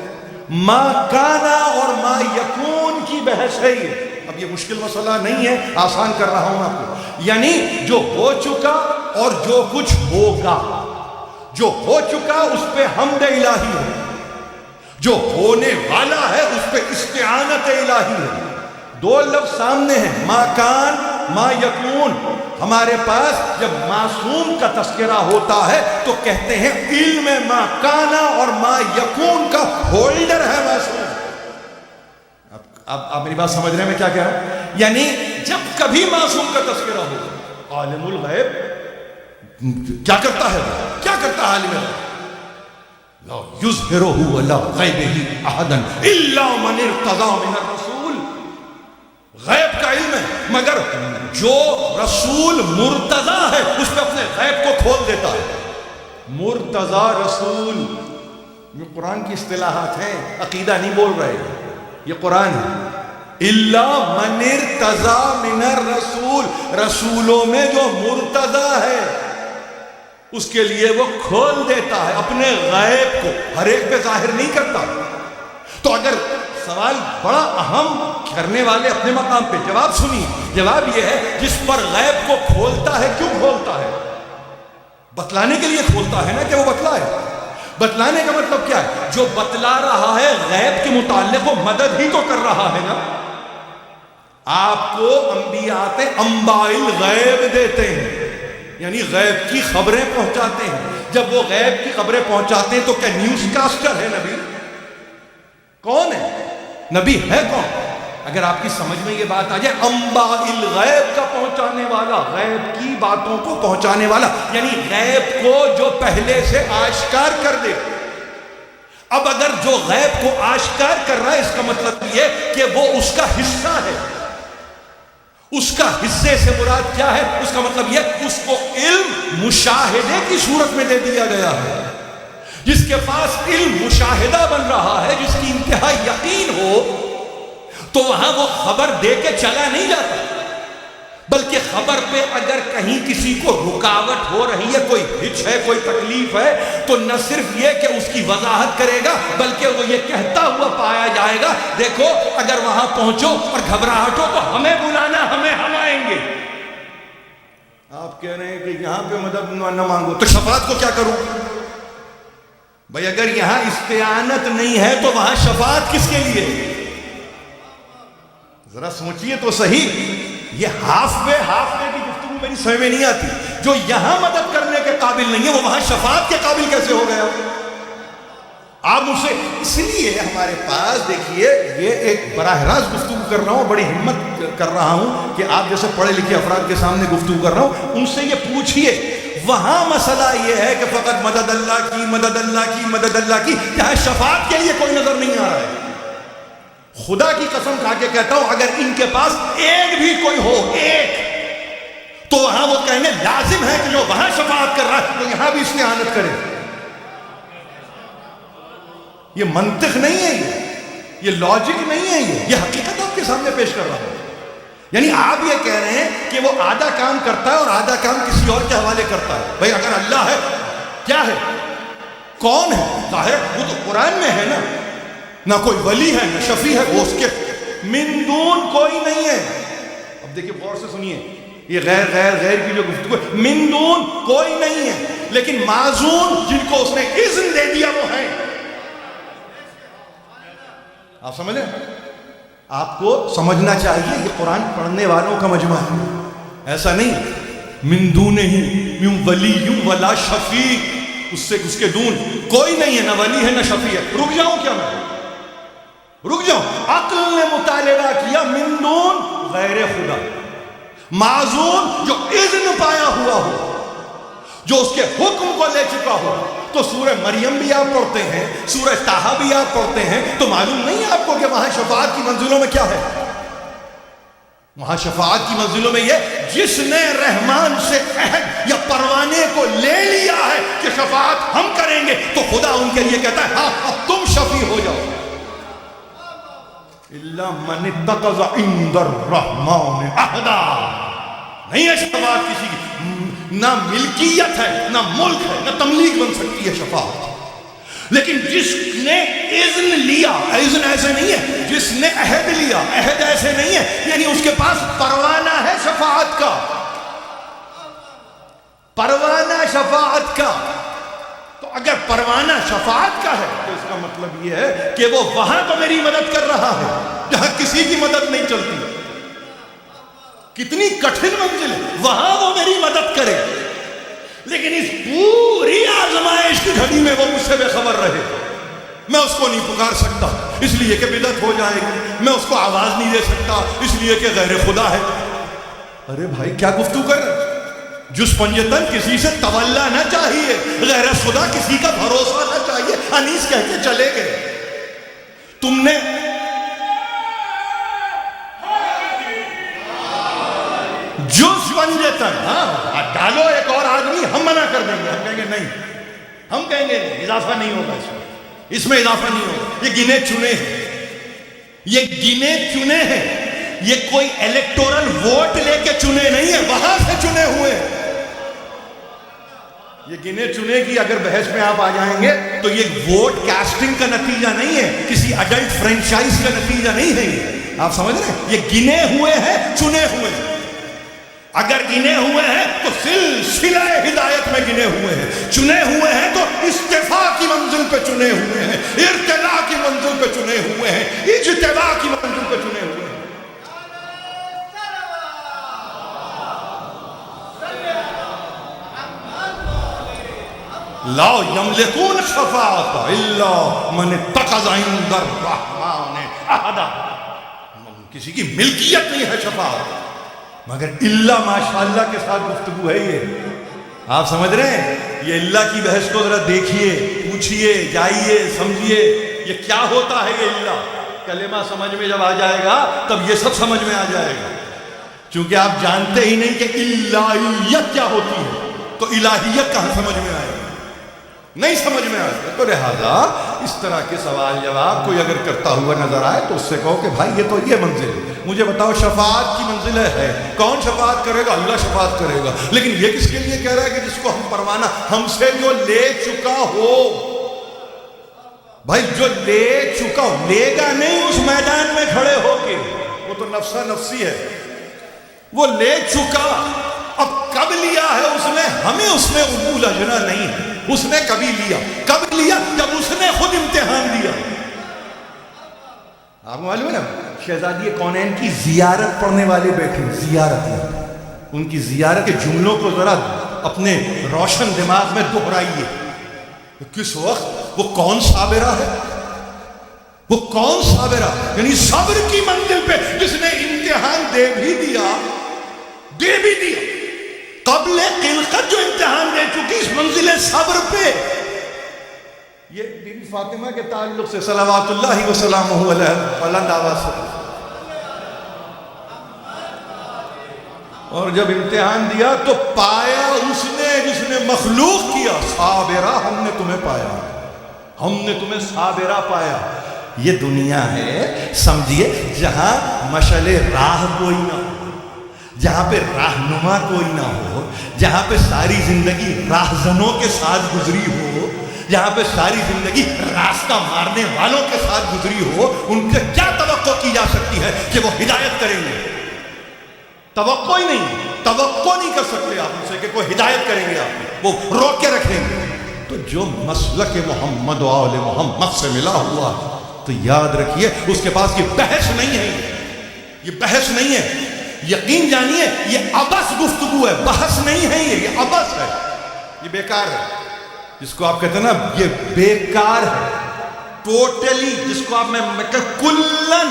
ما کانا اور ما یکون کی بحث ہے یہ. اب یہ مشکل مسئلہ نہیں ہے، آسان کر رہا ہوں آپ کو. یعنی جو ہو چکا اور جو کچھ ہوگا. جو ہو چکا اس پہ حمد الہی ہے، جو ہونے والا ہے اس پہ استعانت الہی ہے. دو لفظ سامنے ہیں، ما کان ما یکون. ہمارے پاس جب معصوم کا تذکرہ ہوتا ہے تو کہتے ہیں علم ما کانا اور ما یکون کا ہولڈر ہے معصوم. اب آپ میری بات سمجھ رہے ہیں میں کیا کہہ رہا ہوں؟ یعنی جب کبھی معصوم کا تذکرہ ہو، عالم الغیب کیا کرتا ہے؟ کیا کرتا ہے عالم الغیب؟ لا یظہرہ علی غیبہ احدا الا من ارتضی من الرسول. غیب کا علم ہے مگر جو رسول مرتضی ہے اس پہ اپنے غیب کو کھول دیتا ہے. مرتضی رسول یہ قرآن کی اصطلاحات ہیں، عقیدہ نہیں بول رہے، یہ قرآن ہے. الا من ارتضی من الرسول، رسولوں میں جو مرتضی ہے اس کے لیے وہ کھول دیتا ہے اپنے غیب کو، ہر ایک پہ ظاہر نہیں کرتا. تو اگر سوال بڑا اہم کرنے والے اپنے مقام پہ جواب سنیے. جواب یہ ہے جس پر غیب کو کھولتا ہے، کیوں کھولتا ہے؟ بتلانے کے لیے کھولتا ہے نا کہ وہ بتلائے. بتلانے کا مطلب کیا ہے؟ جو بتلا رہا ہے غیب کے متعلق وہ مدد ہی تو کر رہا ہے نا. آپ کو انبیاء آتے انباء الغیب دیتے ہیں، یعنی غیب کی خبریں پہنچاتے ہیں. جب وہ غیب کی خبریں پہنچاتے ہیں تو کیا نیوز کاسٹر ہے نبی؟ کون ہے نبی؟ ہے کون؟ اگر آپ کی سمجھ میں یہ بات آ جائے انباء الغیب کا پہنچانے والا، غیب کی باتوں کو پہنچانے والا، یعنی غیب کو جو پہلے سے آشکار کر دے. اب اگر جو غیب کو آشکار کر رہا ہے اس کا مطلب یہ کہ وہ اس کا حصہ ہے. اس کا حصے سے مراد کیا ہے؟ اس کا مطلب یہ اس کو علم مشاہدے کی صورت میں دے دیا گیا ہے. جس کے پاس علم مشاہدہ بن رہا ہے، جس کی انتہا یقین ہو، تو وہاں وہ خبر دے کے چلا نہیں جاتا. بلکہ خبر پہ اگر کہیں کسی کو رکاوٹ ہو رہی ہے، کوئی ہچ ہے، کوئی تکلیف ہے، تو نہ صرف یہ کہ اس کی وضاحت کرے گا بلکہ وہ یہ کہتا ہوا پایا جائے گا، دیکھو اگر وہاں پہنچو اور گھبراہٹ ہو تو ہمیں بلانا، ہم آئیں گے۔ آپ کہہ رہے ہیں کہ یہاں پہ مدد نہ مانگو تو شفاعت کو کیا کروں؟ بھائی اگر یہاں استعانت نہیں ہے تو وہاں شفاعت کس کے لیے؟ ذرا سوچئے تو صحیح۔ یہ ہاف وے کی گفتگو میری سمجھ میں نہیں آتی۔ جو یہاں مدد کرنے کے قابل نہیں ہے وہ وہاں شفاعت کے قابل کیسے ہو گیا؟ آپ مجھ سے، اس لیے ہمارے پاس دیکھیے، یہ ایک براہ راست گفتگو کر رہا ہوں، بڑی ہمت کر رہا ہوں کہ آپ جیسے پڑھے لکھے افراد کے سامنے گفتگو کر رہا ہوں، ان سے یہ پوچھئے وہاں مسئلہ یہ ہے کہ فقط مدد اللہ کی، مدد اللہ کی، مدد اللہ کی، یہاں شفاعت کے لیے کوئی نظر نہیں آ رہا ہے۔ خدا کی قسم کھا کے کہتا ہوں اگر ان کے پاس ایک بھی کوئی ہو، ایک، تو وہاں وہ کہیں گے لازم ہے کہ جو وہاں شفاعت کر رہا ہے تو یہاں بھی استعانت کرے۔ یہ منطق نہیں ہے، یہ لاجک نہیں ہے، یہ حقیقت آپ کے سامنے پیش کر رہا ہوں۔ یعنی آپ یہ کہہ رہے ہیں کہ وہ آدھا کام کرتا ہے اور آدھا کام کسی اور کے حوالے کرتا ہے۔ بھائی اگر اللہ ہے، کیا ہے، کون ہے؟ ظاہر وہ تو قرآن میں ہے نا، نہ کوئی ولی ہے نہ شفیع ہے، وہ اس کے من دون کوئی نہیں ہے۔ اب دیکھیں غور سے سنیے، یہ غیر کی جو گفتگو ہے، من دون کوئی نہیں ہے، لیکن معزون جن کو اس نے اذن دے دیا وہ ہیں۔ آپ سمجھیں؟ آپ کو سمجھنا چاہیے یہ قرآن پڑھنے والوں کا مجمع ہے، ایسا نہیں من دون ہی من ولی ولا شفیع، اس کے دون کوئی نہیں ہے، نہ ولی ہے نہ شفیع ہے۔ رک جاؤں کیا میں؟ رک جاؤں؟ عقل نے مطالبہ کیا من دون غیر خدا، معزون جو اذن پایا ہوا ہو، جو اس کے حکم کو لے چکا ہو۔ تو سورہ مریم بھی آپ پڑھتے ہیں، سورہ طٰہٰ بھی آپ پڑھتے ہیں، تو معلوم نہیں ہے آپ کو کہ وہاں شفاعت کی منزلوں میں کیا ہے؟ وہاں شفاعت کی منزلوں میں یہ جس نے رحمان سے عہد یا پروانے کو لے لیا ہے کہ شفاعت ہم کریں گے، تو خدا ان کے لیے کہتا ہے ہاں تم شفیع ہو جاؤ۔ الا من اتخذ عند الرحمن عہدا، نہیں ہے شفاعت کسی کی، نہ ملکیت ہے نہ ملک ہے نہ تملیک بن سکتی ہے شفاعت، لیکن جس نے اذن لیا، اذن ایسے نہیں ہے جس نے عہد لیا، عہد ایسے نہیں ہے، یعنی اس کے پاس پروانہ ہے شفاعت کا، پروانہ شفاعت کا۔ تو اگر پروانہ شفاعت کا ہے تو اس کا مطلب یہ ہے کہ وہ وہاں تو میری مدد کر رہا ہے جہاں کسی کی مدد نہیں چلتی۔ کتنی کٹھن منزل ہے، وہاں وہ میری مدد کرے، لیکن اس پوری آزمائش کی گھڑی میں وہ مجھ سے بے خبر رہے۔ میں اس کو نہیں پکار سکتا اس لیے کہ بدعت ہو جائے گی، میں اس کو آواز نہیں دے سکتا اس لیے کہ غیر خدا ہے۔ ارے بھائی کیا گفتگو کر رہے؟ جس پنجتن کسی سے تولا نہ چاہیے، غیر خدا کسی کا بھروسہ نہ چاہیے، انیس کہہ کے چلے گئے۔ تم نے جس پنجتن، ہاں ڈالو ایک اور آدمی، ہم منع کر دیں گے، ہم کہیں گے نہیں، ہم کہیں گے اضافہ نہیں ہوگا، اس میں اضافہ نہیں ہوگا۔ یہ گنے چنے ہیں، یہ گنے چنے ہیں، یہ کوئی الیکٹورل ووٹ لے کے چنے نہیں ہیں، وہاں سے چنے ہوئے ہیں۔ یہ گنے چنے کی اگر بحث میں آپ آ جائیں گے تو یہ ووٹ کاسٹنگ کا نتیجہ نہیں ہے، کسی اڈلٹ فرینچائز کا نتیجہ نہیں ہے۔ آپ سمجھ رہے ہیں؟ یہ گنے ہوئے ہیں، چنے ہوئے ہیں۔ اگر گنے ہوئے ہیں تو سلسلہ ہدایت میں گنے ہوئے ہیں، چنے ہوئے ہیں تو استفاء کی منزل پہ چنے ہوئے ہیں، ارتقاء کی منزل پہ چنے ہوئے ہیں، اجتباء کی منزل پہ چنے ہوئے ہیں۔ لا یملکون الشفاعۃ الا من اتخذ عند الرحمن عہدا، کسی کی ملکیت نہیں ہے شفاعت مگر اللہ ماشاءاللہ کے ساتھ گفتگو ہے۔ یہ آپ سمجھ رہے ہیں؟ یہ اللہ کی بحث کو ذرا دیکھیے، پوچھئے، جائیے، سمجھیے یہ کیا ہوتا ہے۔ یہ اللہ کلمہ سمجھ میں جب آ جائے گا تب یہ سب سمجھ میں آ جائے گا، چونکہ آپ جانتے ہی نہیں کہ الہیت کیا ہوتی ہے، تو الہیت کہاں سمجھ میں آئے گا؟ نہیں سمجھ میں آتا. تو لہٰذا اس طرح کے سوال جواب کوئی اگر کرتا ہوا نظر آئے تو اس سے کہو کہ بھائی یہ تو یہ منزل ہے, مجھے بتاؤ شفاعت کی منزل ہے, کون شفاعت کرے گا؟ اللہ شفاعت کرے گا. لیکن یہ کس کے لیے کہہ رہا ہے کہ جس کو ہم پروانہ ہم سے جو لے چکا ہو. بھائی جو لے چکا ہو, لے گا نہیں اس میدان میں کھڑے ہو کے, وہ تو نفسا نفسی ہے. وہ لے چکا, اب کب لیا ہے اس نے؟ ہمیں اس نے عقول اجنا نہیں ہے. اس نے کبھی لیا, کب لیا؟ جب اس نے خود امتحان دیا. آپ کو معلوم ہے نا شہزادی کونین کی زیارت پڑھنے والے بیٹھے, زیارت, ان کی زیارت کے جملوں کو ذرا اپنے روشن دماغ میں دہرائیے. کس وقت وہ کون صابرہ ہے؟ وہ کون صابرہ؟ یعنی صبر کی منزل پہ جس نے امتحان دے بھی دیا, دے بھی دیا, قبل خلقت جو امتحان دے چکی اس منزل صبر پہ. یہ بی بی فاطمہ کے تعلق سے صلوات اللہ وسلامہ علیہ بلند آواز سے, اور جب امتحان دیا تو پایا اس نے جس نے مخلوق کیا, صابرہ ہم نے تمہیں پایا, ہم نے تمہیں صابرہ پایا. یہ دنیا ہے سمجھیے جہاں مشعل راہ کوئی نہ ہو, جہاں پہ راہنما کوئی نہ ہو, جہاں پہ ساری زندگی راہزنوں کے ساتھ گزری ہو, جہاں پہ ساری زندگی راستہ مارنے والوں کے ساتھ گزری ہو. ان سے کیا توقع کی جا سکتی ہے کہ وہ ہدایت کریں گے؟ توقع ہی نہیں, توقع نہیں کر سکتے آپ ان سے کہ کوئی ہدایت کریں گے, آپ وہ روک کے رکھیں گے. تو جو مسلک محمد و آل محمد سے ملا ہوا تو یاد رکھیے اس کے پاس یہ بحث نہیں ہے, یہ بحث نہیں ہے. یقین جانیے یہ عبث گفتگو ہے, بحث نہیں ہے, یہ عبث ہے, یہ بیکار ہے. جس کو آپ کہتے ہیں نا یہ بیکار ہے ٹوٹلی, جس کو آپ میں کلن,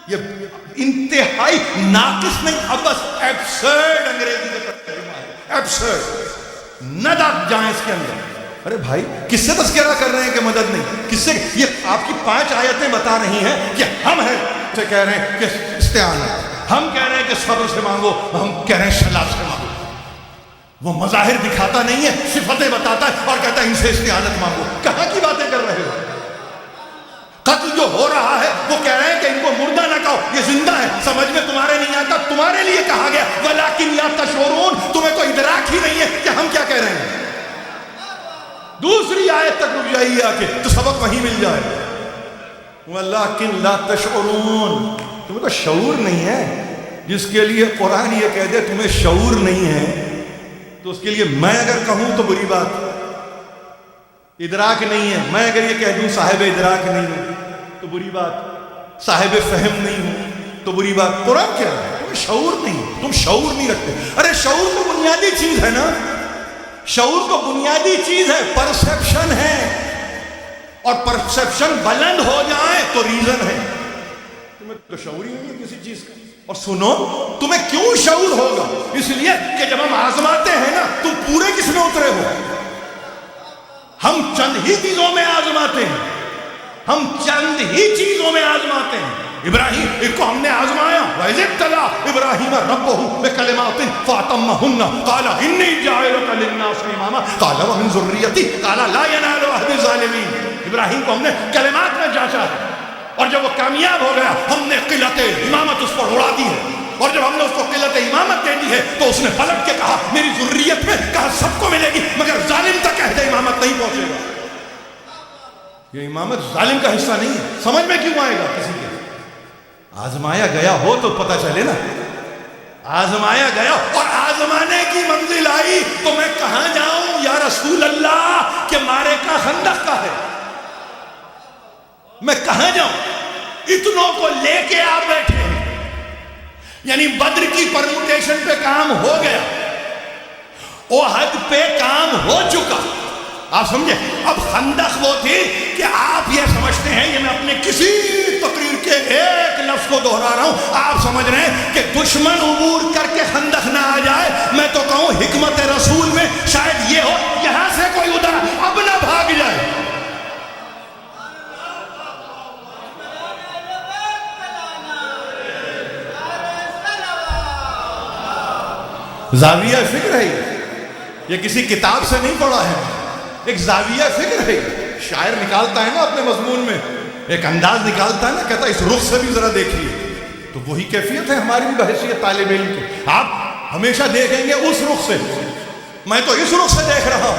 یہ انتہائی ناقص نہیں, عبث, ایبسرڈ انگریزی کا ترجمہ ہے, ایبسرڈ. ندب جائیں اس کے اندر. ارے بھائی کس سے تذکرہ کر رہے ہیں کہ مدد نہیں؟ کس سے؟ یہ آپ کی 5 آیتیں بتا رہی ہیں کہ ہم ہیں سے کہہ رہے ہیں کہ استعانت, ہم کہہ رہے ہیں کہ صبر سے مانگو, ہم کہہ رہے ہیں صلاح سے مانگو. وہ مظاہر دکھاتا نہیں ہے, صفتیں بتاتا ہے اور کہتا ہے ان سے استعانت مانگو. کہاں کی باتیں کر رہے ہو؟ قتل جو ہو رہا ہے وہ کہہ رہے ہیں کہ ان کو مردہ نہ کہو, یہ زندہ ہے. سمجھ میں تمہارے نہیں آتا, تمہارے لیے کہا گیا ولیکن لا تشعرون, تمہیں کوئی ادراک ہی نہیں ہے کہ ہم کیا کہہ رہے ہیں. دوسری آیت تک رک جائیے آ کے تو سبق وہیں مل جائے. ولیکن لا تشعرون, تمہیں تو شعور نہیں ہے. جس کے لیے قرآن یہ کہہ دے تمہیں شعور نہیں ہے تو اس کے لیے میں اگر کہوں تو بری بات. ادراک نہیں ہے, میں اگر یہ کہہ دوں صاحب ادراک نہیں ہوں تو بری بات, صاحب فہم نہیں ہوں تو بری بات. قرآن کیا ہے؟ تمہیں شعور نہیں, تم شعور نہیں رکھتے. ارے شعور تو بنیادی چیز ہے نا, شعور تو بنیادی چیز ہے, پرسیپشن ہے, اور پرسیپشن بلند ہو جائے تو ریزن ہے. تمہیں تو شعور ہی نہیں ہے کسی چیز کا. اور سنو, تمہیں کیوں شعور ہوگا؟ اس لیے کہ جب ہم آزماتے ہیں نا تم پورے کس میں اترے ہو. ہم چند ہی چیزوں میں آزماتے ہیں, ہم چند ہی چیزوں میں آزماتے ہیں. ابراہیم کو ہم نے آزمایا, وَإِذِ ابْتَلَىٰ إِبْرَاهِيمَ رَبُّهُ بِكَلِمَاتٍ فَأَتَمَّهُنَّ قَالَ إِنِّي جَاعِلُكَ لِلنَّاسِ إِمَامًا قَالَ وَمِن ذُرِّيَّتِي قَالَ لَا يَنَالُ عَهْدِ الظَّالِمِينَ. ابراہیم کو ہم نے کلمات میں جانچا ہے, اور جب وہ کامیاب ہو گیا ہم نے قلت امامت اس پر اڑا دی ہے. اور جب ہم نے اس کو قلت امامت دے دی ہے تو اس نے پلٹ کے کہا میری ذریت میں, کہا سب کو ملے گی مگر ظالم تک عہد امامت نہیں پہنچے گا. یہ امامت ظالم کا حصہ نہیں ہے. سمجھ میں کیوں آئے گا کسی کے؟ آزمایا گیا ہو تو پتہ چلے نا. آزمایا گیا اور آزمانے کی منزل آئی تو میں کہاں جاؤں یا رسول اللہ کہ مارے کا خندق کا ہے, میں کہاں جاؤں؟ اتنوں کو لے کے آپ بیٹھے ہیں, یعنی بدر کی پرموٹیشن پہ کام ہو گیا, احد پہ کام ہو چکا. آپ سمجھے؟ اب خندق وہ تھی کہ آپ یہ سمجھتے ہیں, یہ میں اپنے کسی تقریر کے ایک لفظ کو دہرا رہا ہوں, آپ سمجھ رہے ہیں کہ دشمن عبور کر کے خندق نہ آ جائے. میں تو کہوں حکمت رسول میں شاید یہ ہو یہاں سے کوئی ادھر اب نہ بھاگ جائے. زاویہ فکر ہے, یہ کسی کتاب سے نہیں پڑھا ہے, ایک زاویہ فکر ہے. شاعر نکالتا ہے نا اپنے مضمون میں ایک انداز نکالتا ہے نا, کہتا ہے اس رخ سے بھی ذرا دیکھیے. تو وہی کیفیت ہے ہماری بھی بحیثیت طالب علم کی. آپ ہمیشہ دیکھیں گے اس رخ سے, میں تو اس رخ سے دیکھ رہا ہوں,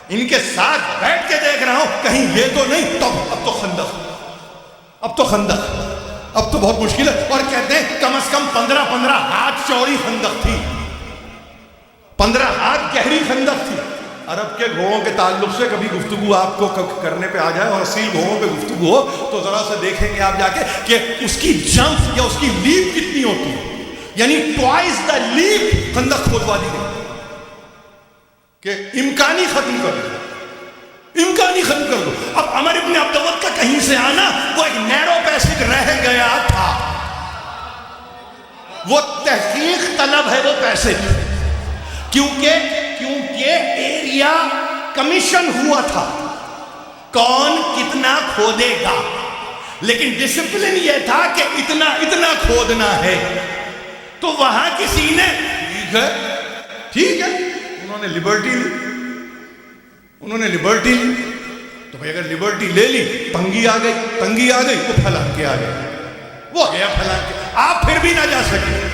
ان کے ساتھ بیٹھ کے دیکھ رہا ہوں, کہیں یہ تو نہیں. تو اب تو خندق, اب تو بہت مشکل ہے. اور کہتے ہیں کم از کم 15 ہاتھ چوڑی خندق تھی, 15 ہاتھ گہری خندق تھی. عرب کے گھوڑوں کے تعلق سے کبھی گفتگو آپ کو کرنے پہ آ جائے اور اصیل گھوڑوں پہ گفتگو ہو تو ذرا سا دیکھیں گے آپ جا کے کہ اس کی جمپ یا اس کی لیپ کتنی ہوتی ہے. یعنی ٹوائس دا لیپ خندق کھودوا دی گئی کہ امکانی ختم کر دو, امکانی ختم کر دو. اب عمر ابن عبدود کا کہیں سے آنا وہ ایک نیرو پیسج رہ گیا تھا, وہ تحقیق طلب ہے وہ پیسج, کیونکہ ایریا کمیشن ہوا تھا کون کتنا کھودے گا, لیکن ڈسپلن یہ تھا کہ اتنا کھودنا ہے. تو وہاں کسی نے ٹھیک ہے انہوں نے لبرٹی لی, تو بھائی اگر لبرٹی لے لی تنگی آ گئی وہ پھلان کے آ گئے, وہ گیا پھلان کے, آپ پھر بھی نہ جا سکے,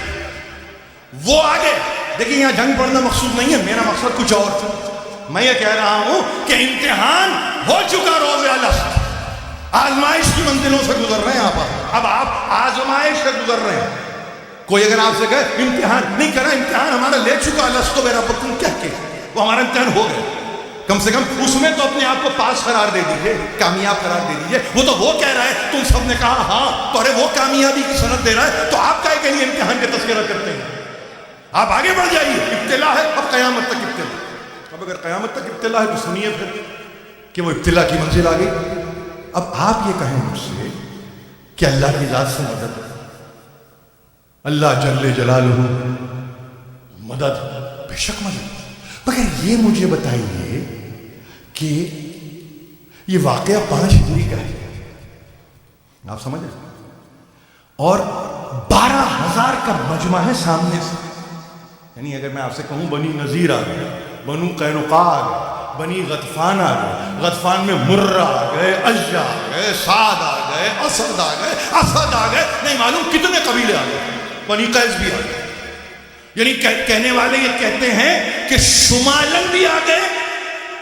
وہ آگے. دیکھیں یہاں جنگ پڑھنا مقصود نہیں ہے, میرا مقصد کچھ اور تھا. میں یہ کہہ رہا ہوں کہ امتحان ہو چکا روز الست, آزمائش کی منزلوں سے گزر رہے ہیں آپ, اب آپ آزمائش سے گزر رہے ہیں. کوئی اگر آپ سے کہے امتحان نہیں کرا, امتحان ہمارا لے چکا الست تو میرا بکن کیا کہ وہ ہمارا امتحان ہو گیا, کم سے کم اس میں تو اپنے آپ کو پاس قرار دے دیجئے, کامیاب قرار دے دیجئے. وہ تو وہ کہہ رہا ہے, تم سب نے کہا ہاں, تو ارے وہ کامیابی کی سند دے رہا ہے, تو آپ کہے کہ امتحان کا تذکرہ کرتے ہیں. آپ آگے بڑھ جائیے, ابتلا ہے اب قیامت تک ابتلا. اب اگر قیامت تک ابتلا ہے تو سنیے پھر کہ وہ ابتلا کی منزل آ گئی. اب آپ یہ کہیں مجھ سے کہ اللہ کی ذات سے مدد, اللہ جل جلالہ مدد, بے شک مدد, مگر یہ مجھے بتائیے کہ یہ واقعہ 5 ہجری کا ہے, آپ سمجھ رہے, اور 12,000 کا مجمع ہے سامنے سے. یعنی اگر میں آپ سے کہوں بنی نذیر آ گئے, بنو قینقاع آ گئے, بنی غطفان آ گئے, غطفان میں مرہ آ گئے, اشجع آ گئے, سعد آ گئے, اسد آ گئے, اسد آ گئے, نہیں معلوم کتنے قبیلے آ گئے, بنی قیس بھی آ گئے. یعنی کہنے والے یہ کہتے ہیں کہ شمالن بھی آ گئے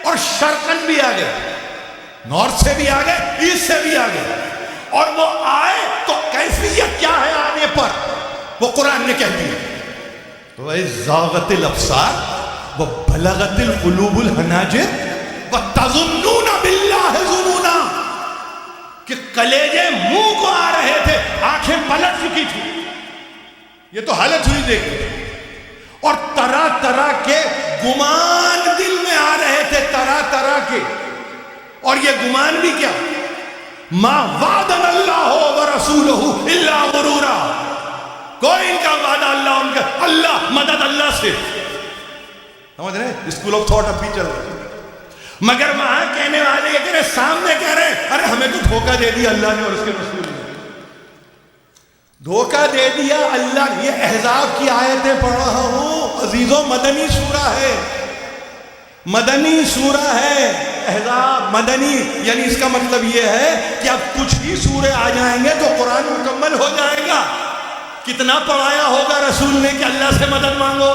اور شرقن بھی آ گئے, نارتھ سے بھی آ گئے, ایسٹ سے بھی آ گئے. اور وہ آئے تو کیفیت کیا ہے آنے پر, وہ قرآن نے کہہ دیا, زاغت الابصار وبلغت القلوب الحناجر وتظنون باللہ ظنونا, کہ کلیجے منہ کو آ رہے تھے, آنکھیں پلٹ چکی تھی. یہ تو حالت ہوئی دیکھ, اور طرح طرح کے گمان دل میں آ رہے تھے, طرح کے. اور یہ گمان بھی کیا, ما وعدنا اللہ ورسولہ الا غرورا, کوئی ان کا وعدہ اللہ مدد اللہ سے, سمجھ رہے ہیں, اسکول آف تھاٹ اب بھی چل رہا ہے. مگر وہاں کہنے والے یہ کہہ رہے, سامنے کہہ رہے ارے ہمیں تو دھوکہ دے دیا اللہ نے اور اس کے رسول نے, دھوکہ دے دیا اللہ نے. یہ احزاب کی آیتیں پڑھ رہا ہوں عزیزوں, مدنی سورہ ہے, مدنی سورہ ہے. احزاب مدنی, یعنی اس کا مطلب یہ ہے کہ اب کچھ ہی سورے آ جائیں گے تو قرآن مکمل ہو جائے گا. کتنا پڑھایا ہوگا رسول نے کہ اللہ سے مدد مانگو,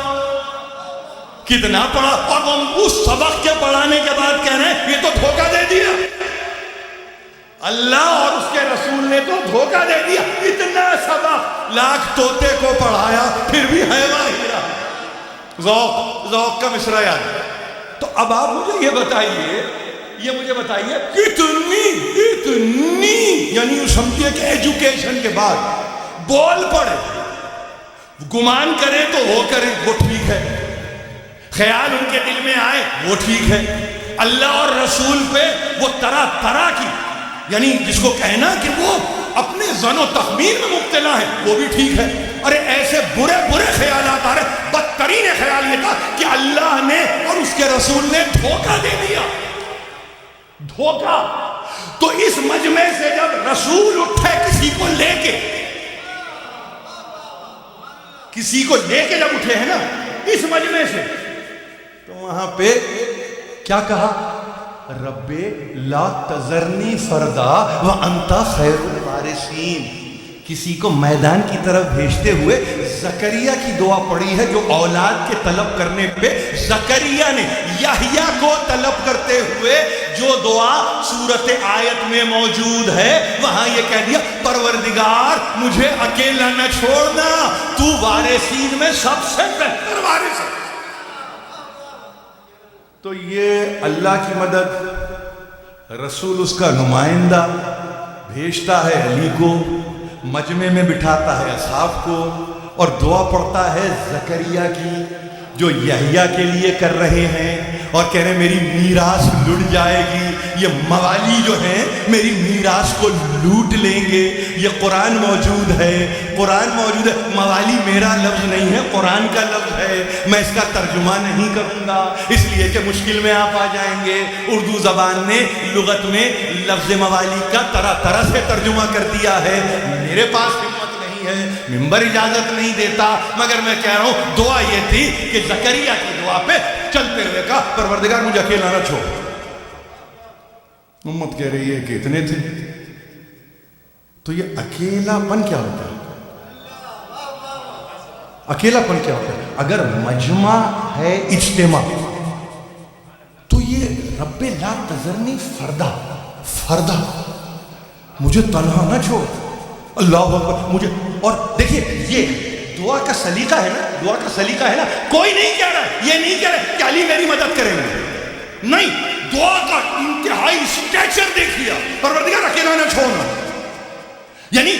کتنا پڑھا, اور ہم اس سبق کے پڑھانے کے بعد کہہ رہے ہیں یہ تو دھوکہ دے دیا, اللہ اور اس کے رسول نے تو دھوکہ دے دیا. اتنا سبق لاکھ طوطے کو پڑھایا پھر بھی ہے وہی رہا. ذوق کا مصرع یاد. تو اب آپ مجھے یہ بتائیے کتنی یعنی یوں سمجھیے کہ ایجوکیشن کے بعد بول پڑے, گمان کرے تو وہ کرے, وہ ٹھیک ہے, خیال ان کے دل میں آئے وہ ٹھیک ہے, اللہ اور رسول پہ وہ طرح کی, یعنی جس کو کہنا کہ وہ اپنے ظن و تخمین میں مبتلا ہے وہ بھی ٹھیک ہے. ارے ایسے برے خیالات آ رہے, بدترین خیال یہ تھا کہ اللہ نے اور اس کے رسول نے دھوکہ دے دیا, دھوکہ. تو اس مجمع سے جب رسول اٹھے کسی کو لے کے جب اٹھے ہیں نا اس مجمع سے, تو وہاں پہ کیا کہا؟ رب لا تذرنی فردا وانت خیر الوارثین. کسی کو میدان کی طرف بھیجتے ہوئے زکریا کی دعا پڑی ہے، جو اولاد کے طلب کرنے پہ زکریا نے یحییٰ کو طلب کرتے ہوئے جو دعا صورت آیت میں موجود ہے، وہاں یہ کہہ دیا پروردگار مجھے اکیلا نہ چھوڑنا، تو وارثین میں سب سے بہتر وارث ہے. تو یہ اللہ کی مدد، رسول اس کا نمائندہ بھیجتا ہے علی کو، مجمع میں بٹھاتا ہے اصحاب کو، اور دعا پڑھتا ہے زکریا کی جو یحییٰ کے لیے کر رہے ہیں، اور کہہ رہے ہیں میری میراث لٹ جائے گی، یہ موالی جو ہیں میری میراث کو لوٹ لیں گے. یہ قرآن موجود ہے، قرآن موجود ہے. موالی میرا لفظ نہیں ہے، قرآن کا لفظ ہے. میں اس کا ترجمہ نہیں کروں گا اس لیے کہ مشکل میں آپ آ جائیں گے. اردو زبان نے لغت میں لفظ موالی کا طرح طرح سے ترجمہ کر دیا ہے. میرے پاس ہمت نہیں ہے، ممبر اجازت نہیں دیتا، مگر میں کہہ رہا ہوں دعا یہ تھی کہ زکریا کی دعا پہ چلتے ہوئے کہا پروردگار مجھے اکیلا نہ چھوڑ. امت کہہ رہی ہے کہ اتنے تھے. تو یہ اکیلا پن کیا ہوتا ہے؟ اکیلا پن کیا ہوتا ہے؟ اگر مجمع ہے اجتماع، تو یہ رب لا تذرنی فردا، فردا مجھے تنہا نہ چھوڑ، اللہ اکبر مجھے. اور دیکھیے یہ دعا کا سلیقہ ہے نا، دعا کا سلیقہ ہے نا. کوئی نہیں کہہ رہا، یہ نہیں کہہ رہا کہ علی میری مدد کریں گے، نہیں، دعا کا انتہائی اسٹیچر دیکھ لیا، پروردگار اکیلا نہ چھوڑنا. یعنی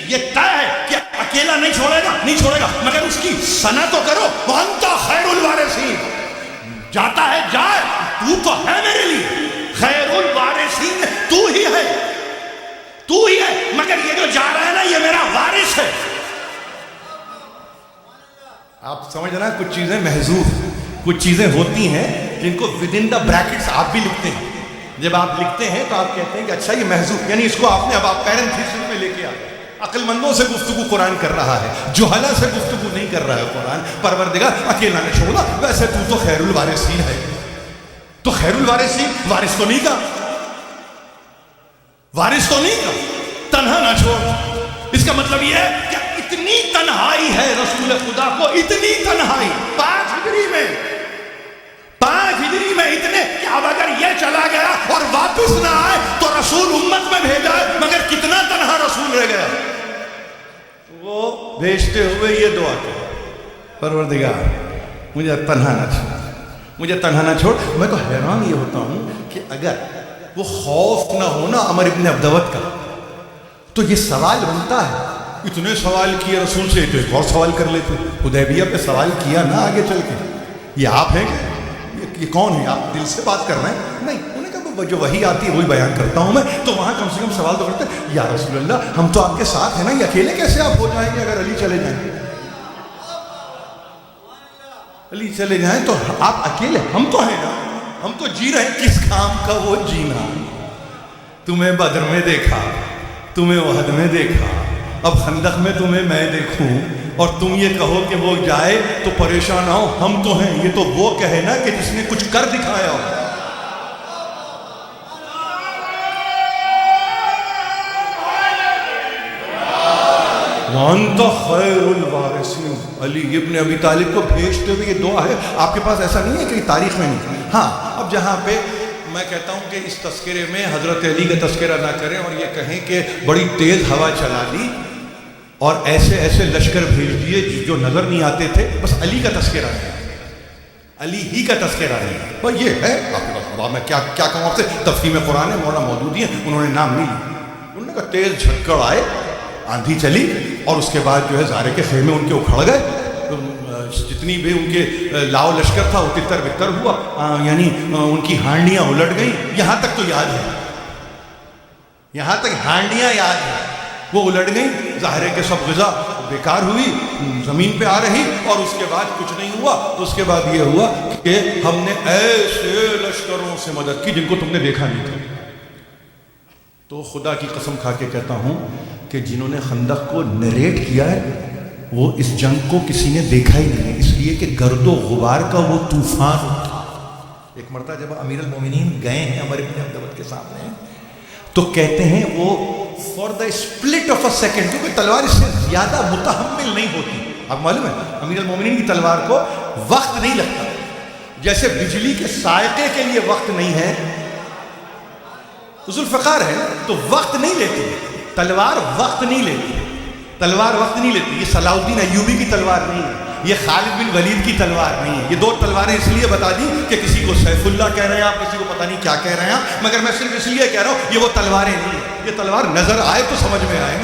یہ طے ہے کہ اکیلا نہیں چھوڑے گا، نہیں چھوڑے گا، مگر اس کی ثنا تو کرو، وانت خیر الوارثین. جاتا ہے جائے، تو تو ہے میرے لیے خیر الوارثین، تو ہی ہے، تو ہی ہے، مگر یہ جو جا رہا ہے نا یہ میرا وارث ہے. آپ سمجھ رہے ہیں کچھ چیزیں محذوف، کچھ چیزیں ہوتی ہیں جن کو ود ان دا بریکٹس آپ بھی لکھتے ہیں. جب آپ لکھتے ہیں تو آپ کہتے ہیں کہ اچھا یہ محذوف، یعنی اس کو آپ نے اب آپ پیرنتھیسس میں لے کے آ. عقل مندوں سے گفتگو قرآن کر رہا ہے، جہلا سے گفتگو نہیں کر رہا ہے قرآن. پروردگار اکیلا نہ چھوڑنا، ویسے تو خیر الوارثین ہے. تو خیر الوارثین، وارث تو نہیں کہا، وارث تو نہیں کہا، تنہا نہ چھوڑ. اس کا مطلب یہ ہے کہ اتنی تنہائی ہے رسول خدا کو، اتنی تنہائی 5 ہجری میں، 5 ہجری میں اتنے کہ اب اگر یہ چلا گیا اور واپس نہ آئے تو رسول امت میں بھیجا ہے، مگر کتنا تنہا رسول رہ گیا. وہ بھیجتے ہوئے یہ دعا کہ پروردگار مجھے تنہا نہ چھوڑ، مجھے تنہا نہ چھوڑ. میں تو حیران یہ ہوتا ہوں کہ اگر وہ خوف نہ ہونا عمر ابن عبدوت کا، تو یہ سوال بنتا ہے. اتنے سوال کیے رسول سے، تو ایک اور سوال کر لیتے. حدیبیہ پہ سوال کیا نا آگے چل کے، یہ آپ ہیں یہ کون ہے؟ آپ دل سے بات کر رہے ہیں؟ نہیں. انہوں نے کہا جو وحی آتی ہے وہی بیان کرتا ہوں میں. تو وہاں کم سے کم سوال تو کرتے ہیں یا رسول اللہ ہم تو آپ کے ساتھ ہیں نا، یہ اکیلے کیسے آپ ہو جائیں گے اگر علی چلے جائیں؟ علی چلے جائیں تو آپ اکیلے، ہم تو ہیں نا، ہم تو جی رہے ہیں. کس کام کا وہ جینا؟ تمہیں بدر میں دیکھا، تمہیں احد میں دیکھا، اب خندق میں تمہیں میں دیکھوں، اور تم یہ کہو کہ وہ جائے تو پریشان نہ ہو. ہم تو ہیں. یہ تو وہ کہے نا کہ جس نے کچھ کر دکھایا ہو. وَأَنْتَ خَيْرُ الْوَارِثِينَ. علی ابن ابی طالب کو بھیجتے ہوئے یہ دعا ہے. آپ کے پاس ایسا نہیں ہے کہ تاریخ میں نہیں. ہاں اب جہاں پہ میں کہتا ہوں کہ اس تذکرے میں حضرت علی کا تذکرہ نہ کریں اور یہ کہیں کہ بڑی تیز ہوا چلا دی اور ایسے ایسے لشکر بھیج دیے جو نظر نہیں آتے تھے، بس علی کا تذکرہ ہے، علی ہی کا تذکرہ ہے. بس یہ ہے. آپ کے پاس میں کیا کہوں آپ سے؟ تفہیم قرآن ہے، مولانا مودودی ہیں، انہوں نے نام نہیں لیا. انہوں نے کہا تیز جھٹکڑ آئے، آندھی چلی، اور اس کے بعد جو ہے زارے کے خیمے ان کے اکھڑ گئے. جتنی بھی ان کے لاؤ لشکر تھا وہ تتر بتر ہوا، یعنی ان کی ہانڈیاں الٹ گئیں. یہاں تک تو یاد ہے، یہاں تک ہانڈیاں یاد ہیں، وہ الٹ گئیں. ظاہر کے سب غذا بیکار ہوئی، زمین پہ آ رہی، اور اس کے بعد کچھ نہیں ہوا. اس کے بعد یہ ہوا کہ ہم نے ایسے لشکروں سے مدد کی جن کو تم نے دیکھا نہیں تھا. تو خدا کی قسم کھا کے کہتا ہوں کہ جنہوں نے خندق کو نریٹ کیا ہے وہ اس جنگ کو کسی نے دیکھا ہی نہیں، اس لیے کہ گرد و غبار کا وہ طوفان تھا. ایک ایک مرتبہ جب امیر المومنین گئے ہیں عمر ابن عبدالعزیز کے سامنے تو کہتے ہیں وہ for the split of a second, کیونکہ تلوار اس سے زیادہ متحمل نہیں ہوتی. آپ معلوم ہے امیر المومنین کی تلوار کو وقت نہیں لگتا، جیسے بجلی کے سائقے کے لیے وقت نہیں ہے، ذوالفقار ہے تو وقت نہیں لیتی، تلوار وقت نہیں لیتی، تلوار وقت نہیں لیتی. یہ صلاح الدین ایوبی کی تلوار نہیں ہے، یہ خالد بن ولید کی تلوار نہیں ہے. یہ دو تلواریں اس لیے بتا دی کہ کسی کو سیف اللہ کہہ رہے ہیں آپ، کسی کو پتہ نہیں کیا کہہ رہے ہیں، مگر میں صرف اس لیے کہہ رہا ہوں یہ وہ تلواریں نہیں ہیں. یہ تلوار نظر آئے تو سمجھ میں آئے.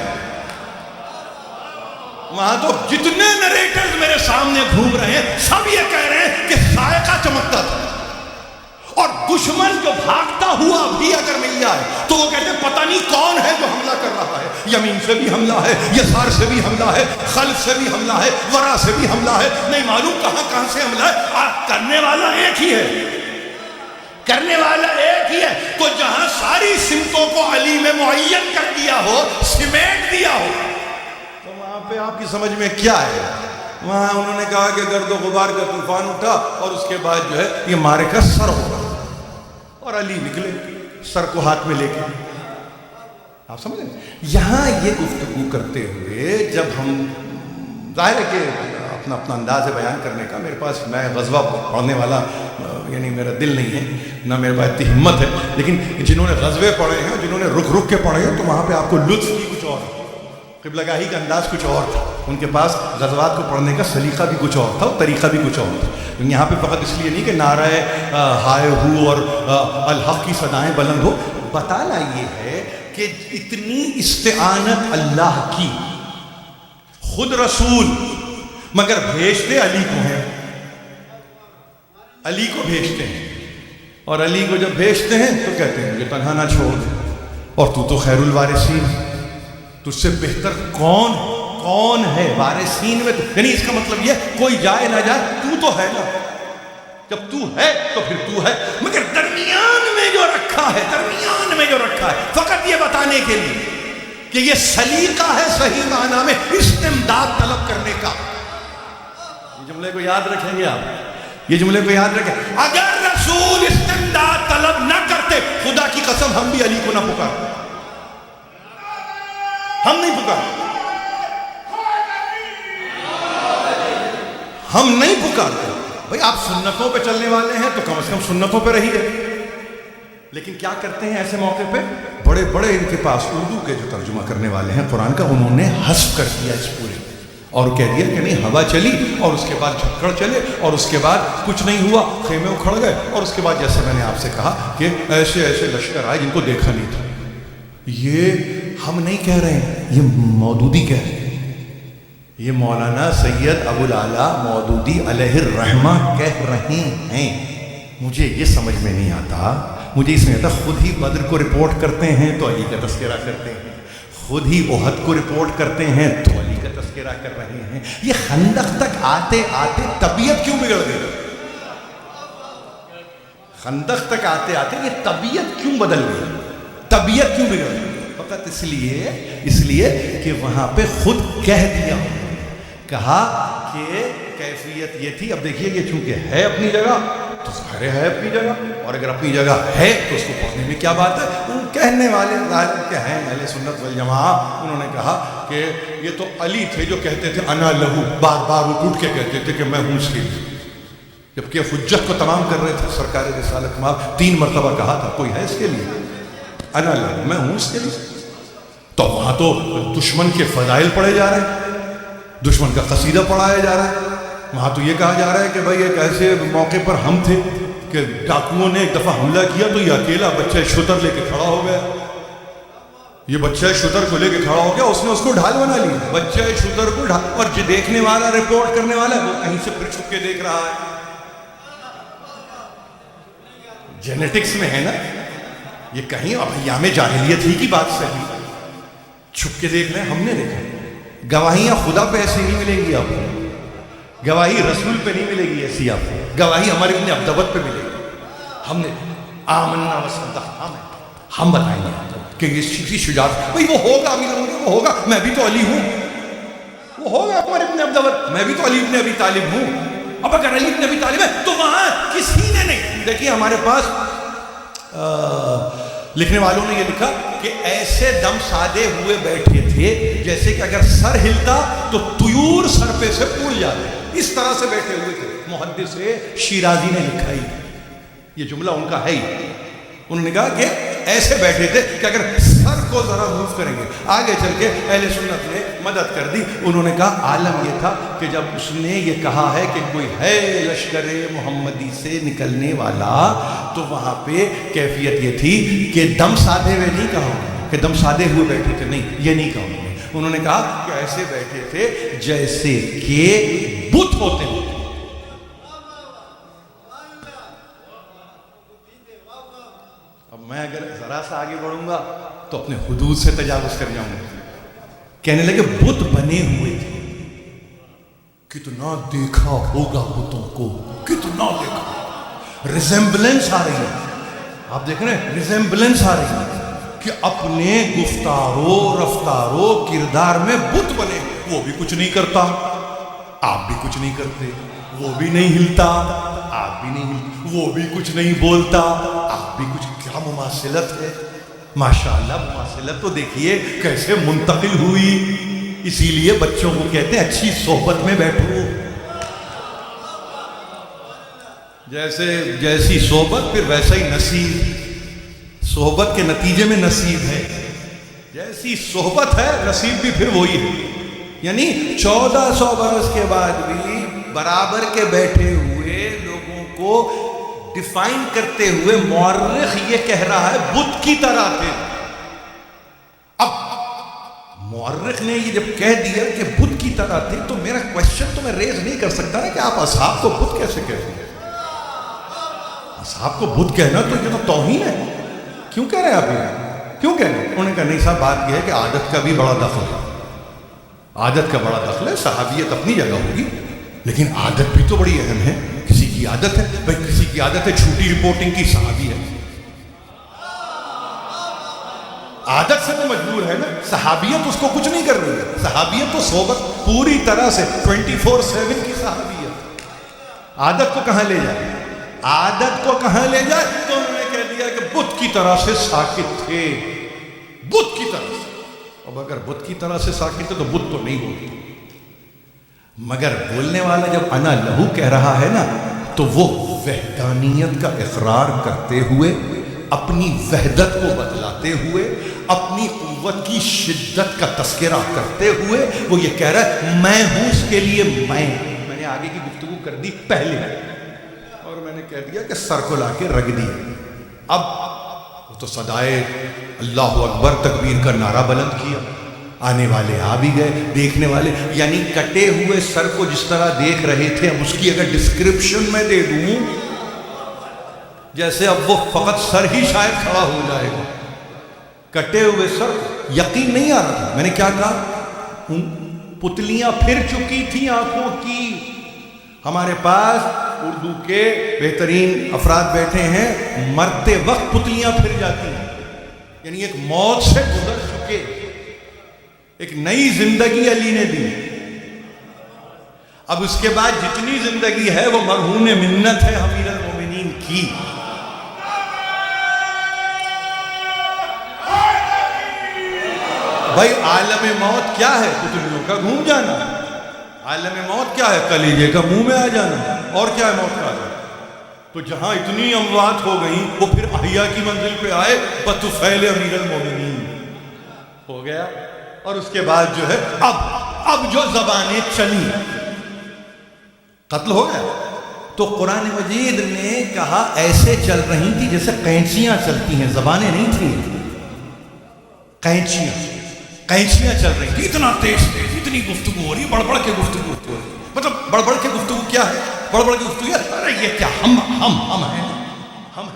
وہاں تو جتنے نریٹرز میرے سامنے گھوم رہے ہیں سب یہ کہہ رہے ہیں کہ سائقہ چمکتا تھا، اور دشمن جو بھاگتا ہوا بھی اگر مل جائے تو وہ کہتے ہیں پتہ نہیں کون ہے جو حملہ کر رہا ہے. یمین سے بھی حملہ ہے، یسار سے بھی حملہ ہے، خلف سے بھی حملہ ہے، ورا سے بھی حملہ ہے، نہیں معلوم کہاں سے حملہ ہے. کرنے والا ایک ہی ہے، کرنے والا ایک ہی ہے. تو جہاں ساری سمتوں کو علی میں معین کر دیا ہو، سمیٹ دیا ہو، تو وہاں پہ آپ کی سمجھ میں کیا ہے؟ وہاں انہوں نے کہا کہ گرد و غبار کا طوفان اٹھا اور اس کے بعد جو ہے یہ مارے کا سر ہوگا، اور علی نکلے سر کو ہاتھ میں لے کے. آپ سمجھ رہے ہیں؟ یہاں یہ گفتگو کرتے ہوئے جب ہم، ظاہر ہے کہ اپنا انداز بیان کرنے کا میرے پاس، میں غزوہ پڑھنے والا یعنی میرا دل نہیں ہے، نہ میرے پاس اتنی ہمت ہے، لیکن جنہوں نے غزوے پڑھے ہیں، جنہوں نے رک رک کے پڑھے ہیں، تو وہاں پہ آپ کو لطف کی کچھ اور، قبلہ گاہی کا انداز کچھ اور تھا. ان کے پاس غزوات کو پڑھنے کا سلیقہ بھی کچھ اور تھا، اور طریقہ بھی کچھ اور تھا. یہاں پہ فقط اس لیے نہیں کہ نعرہ ہائے ہو اور الحق کی صدائیں بلند ہو. بتانا یہ ہے کہ اتنی استعانت اللہ کی، خود رسول مگر بھیجتے علی کو ہیں، علی کو بھیجتے ہیں، اور علی کو جب بھیجتے ہیں تو کہتے ہیں مجھے تنہا نہ چھوڑ دے، اور تو خیر الوارثین، تجھ سے بہتر کون ہے وارثین میں. یعنی اس کا مطلب یہ کوئی جائے نہ جائے تو ہے نا، جب تو ہے تو پھر تو ہے. مگر درمیان میں جو رکھا ہے، درمیان میں جو رکھا ہے فقط یہ بتانے کے لیے کہ یہ سلیقہ ہے صحیح معنی میں استمداد طلب کرنے کا. یہ جملے کو یاد رکھیں گے آپ، یہ جملے کو یاد رکھیں. اگر رسول استمداد طلب نہ کرتے، خدا کی قسم ہم بھی علی کو نہ پکارتے، ہم نہیں پکارتے، ہم نہیں پکارتے. بھئی آپ سنتوں پہ چلنے والے ہیں تو کم از کم سنتوں پہ رہیے. لیکن کیا کرتے ہیں ایسے موقع پہ؟ بڑے بڑے ان کے پاس اردو کے جو ترجمہ کرنے والے ہیں قرآن کا، انہوں نے حذف کر دیا اس پورے، اور کہہ دیا کہ نہیں ہوا چلی اور اس کے بعد جھکڑ چلے اور اس کے بعد کچھ نہیں ہوا، خیمے اکھڑ گئے، اور اس کے بعد جیسے میں نے آپ سے کہا کہ ایسے ایسے لشکر آئے جن کو دیکھا نہیں تھا. یہ ہم نہیں کہہ رہے ہیں، یہ مودودی کہہ رہے ہیں، یہ مولانا سید ابو الاعلیٰ مودودی علیہ الرحمہ کہہ رہے ہیں. مجھے یہ سمجھ میں نہیں آتا، مجھے اس میں آتا خود ہی بدر کو رپورٹ کرتے ہیں تو علی کا تذکرہ کرتے ہیں، خود ہی احد کو رپورٹ کرتے ہیں تو علی کا تذکرہ کر رہے ہیں. یہ خندق تک آتے آتے طبیعت کیوں بگڑ گئی؟ خندق تک آتے آتے یہ طبیعت کیوں بدل گئی؟ طبیعت کیوں بگڑ گئی؟ فقط اس لیے کہ وہاں پہ خود کہہ دیا، کہا کہ کیفیت یہ تھی. اب دیکھیے کہ چونکہ ہے اپنی جگہ تو ظاہر ہے اپنی جگہ، اور اگر اپنی جگہ ہے تو اس کو پڑھنے میں کیا بات ہے. ان کہنے والے ظاہر کہ ہیں اہل سنت والجماعہ، انہوں نے کہا کہ یہ تو علی تھے جو کہتے تھے انا لہو، بار بار اٹھ کے کہتے تھے کہ میں ہوں اس کے لیے، جبکہ حجت کو تمام کر رہے تھے. سرکار رسالت مآب 3 مرتبہ کہا تھا کوئی ہے اس کے لیے، انا لہو، میں ہوں اس کے لیے. تو وہاں تو دشمن کے فضائل پڑھے جا رہے ہیں، دشمن کا قصیدہ پڑھایا جا رہا ہے. وہاں تو یہ کہا جا رہا ہے کہ بھائی ایک ایسے موقع پر ہم تھے کہ ڈاکوؤں نے ایک دفعہ حملہ کیا تو یہ اکیلا بچہ شتر لے کے کھڑا ہو گیا. یہ بچہ شتر کو لے کے کھڑا ہو گیا، اس نے اس کو ڈھال بنا لی، بچہ شتر کو ڈھال. اور جو دیکھنے والا رپورٹ کرنے والا ہے وہ کہیں سے پھر چھپ کے دیکھ رہا ہے. جینیٹکس میں ہے نا یہ، کہیں اب ایام جاہلیت ہی کی بات صحیح، چھپ کے دیکھ رہے ہیں. ہم نے دیکھا گواہیاں خدا پہ ایسی نہیں ملیں گی آپ کو، گواہی رسول پہ نہیں ملے گی ایسی آپ کو، گواہی ہمارے ابن عبدبت پہ ملے گی. ہم نے آمنا وصدقنا میں ہم بتائیں گے کہ یہ چیزی شجاعت، بھئی وہ ہوگا امیر المومنین، وہ ہوگا، میں بھی تو علی ہوں، وہ ہوگا ہمارے ابن عبدبت، میں بھی تو علی ابن ابی طالب ہوں. اب اگر علی بن ابی طالب ہے تو وہاں کسی نے نہیں. دیکھیے ہمارے پاس لکھنے والوں نے یہ لکھا کہ ایسے دم سادے ہوئے بیٹھے تھے جیسے کہ اگر سر ہلتا تو طیور سر پہ سے پھول جاتے. اس طرح سے بیٹھے ہوئے تھے. محدث شیرازی نے لکھا ہی یہ جملہ ان کا ہے ہی. انہوں نے کہا کہ ایسے بیٹھے تھے کہ اگر سر کو ذرا موو کریں گے. آگے چل کے اہل سنت نے مدد کر دی. انہوں نے کہا عالم یہ تھا کہ جب اس نے یہ کہا ہے کہ کوئی ہے لشکر محمدی سے نکلنے والا تو وہاں پہ کیفیت یہ تھی کہ دم سادے ہوئے نہیں کہا کہ دم سادے ہوئے بیٹھے تھے, نہیں یہ نہیں کہا. انہوں نے کہا کہ ایسے بیٹھے تھے جیسے کہ بت ہوتے ہیں. میں اگر ذرا سا آگے بڑھوں گا تو اپنے حدود سے تجاوز کر جاؤں گا. کہنے لگے بت بنے ہوئے تھے. کتنا دیکھا ہوگا بتوں کو, کتنا دیکھا. ریزمبلنس آ رہی ہے, آپ دیکھ رہے ہیں ریزمبلنس آ رہی ہے کہ اپنے گفتارو رفتارو کردار میں بت بنے. وہ بھی کچھ نہیں کرتا, آپ بھی کچھ نہیں کرتے. وہ بھی نہیں ہلتا, آپ بھی نہیں ہلتے. وہ بھی کچھ نہیں بولتا, آپ بھی کچھ. کیا مماثلت ہے. ماشاءاللہ مماثلت تو دیکھیے کیسے منتقل ہوئی. اسی لیے بچوں کو کہتے ہیں اچھی صحبت میں بیٹھو. جیسی صحبت پھر ویسا ہی نصیب. صحبت کے نتیجے میں نصیب ہے. جیسی صحبت ہے نصیب بھی پھر وہی ہے. یعنی 1400 برس کے بعد بھی برابر کے بیٹھے ہوئے لوگوں کو ڈیفائن کرتے ہوئے مورخ یہ کہہ رہا ہے بت کی طرح تھے. اب مورخ نے یہ جب کہہ دیا کہ بت کی طرح تھے تو میرا کوشچن تو میں ریز نہیں کر سکتا نا کہ آپ اصحاب کو بت کیسے کہتے ہیں. اصحاب کو بت کہنا تو یہ تو توہین ہے. کیوں کہہ رہے ہیں آپ یہ, کیوں کہہ رہے ہیں. انہوں نے کہا نہیں صاحب بات یہ ہے کہ عادت کا بھی بڑا دخل ہے. عادت کا بڑا دخل ہے. صحابیت اپنی جگہ ہوگی لیکن عادت بھی تو بڑی اہم ہے. کسی کی عادت ہے بھائی, کسی کی عادت ہے جھوٹی رپورٹنگ کی, صحابی ہے. عادت سے تو مجبور ہے نا. صحابیت اس کو کچھ نہیں کر رہی ہے. صحابیت تو صحبت پوری طرح سے 24/7 کی صحابیت. عادت کو کہاں لے جائے, عادت کو کہاں لے جائے. تو انہوں نے کہہ دیا کہ بت کی طرح سے ساکت تھے. بت کی طرح سے. اب اگر بت کی طرح سے ساکت ہے تو بت تو نہیں ہوگی. مگر بولنے والا جب انا لہو کہہ رہا ہے نا تو وہ وحدانیت کا اقرار کرتے ہوئے, اپنی وحدت کو بتلاتے ہوئے, اپنی قوت کی شدت کا تذکرہ کرتے ہوئے وہ یہ کہہ رہا ہے میں ہوں اس کے لیے. میں نے آگے کی گفتگو کر دی پہلے اور میں نے کہہ دیا کہ سر کو لا کے رگھ دیا. اب وہ تو صدائے اللہ اکبر تکبیر کا نعرہ بلند کیا. آنے والے آ بھی گئے, دیکھنے والے یعنی کٹے ہوئے سر کو جس طرح دیکھ رہے تھے, اب اس کی اگر ڈسکرپشن میں دے دوں جیسے اب وہ فقط سر ہی شاید کھڑا ہو جائے گا. کٹے ہوئے سر, یقین نہیں آ رہا تھا. میں نے کیا کہا, پتلیاں پھر چکی تھیں آنکھوں کی. ہمارے پاس اردو کے بہترین افراد بیٹھے ہیں, مرتے وقت پتلیاں پھر جاتی ہیں. یعنی ایک موت سے گزر چکے, ایک نئی زندگی علی نے دی. اب اس کے بعد جتنی زندگی ہے وہ مرہون منت ہے امیر المومنین کی. بھائی عالم موت کیا ہے, پتلیوں کا گھوم جانا. عالم موت کیا ہے, کلیجے کا منہ میں آ جانا. اور کیا ہے موت کا؟ تو جہاں اتنی اموات ہو گئیں وہ پھر احیاء کی منزل پہ آئے بطفیل امیر المومنین ہو گیا. اور اس کے بعد جو ہے اب جو زبانیں چلی قتل ہو گیا. تو قرآن مجید نے کہا ایسے چل رہی تھی جیسے قینچیاں چلتی ہیں, زبانیں نہیں تھیں. قینچیاں چل رہی تھی. اتنا تیز اتنی گفتگو ہو رہی, بڑھ بڑھ کے گفتگو ہو رہی. مطلب بڑھ بڑھ کے گفتگو کیا ہے, بڑھ بڑھ کے گفتگو ہے ارے یہ کیا ہم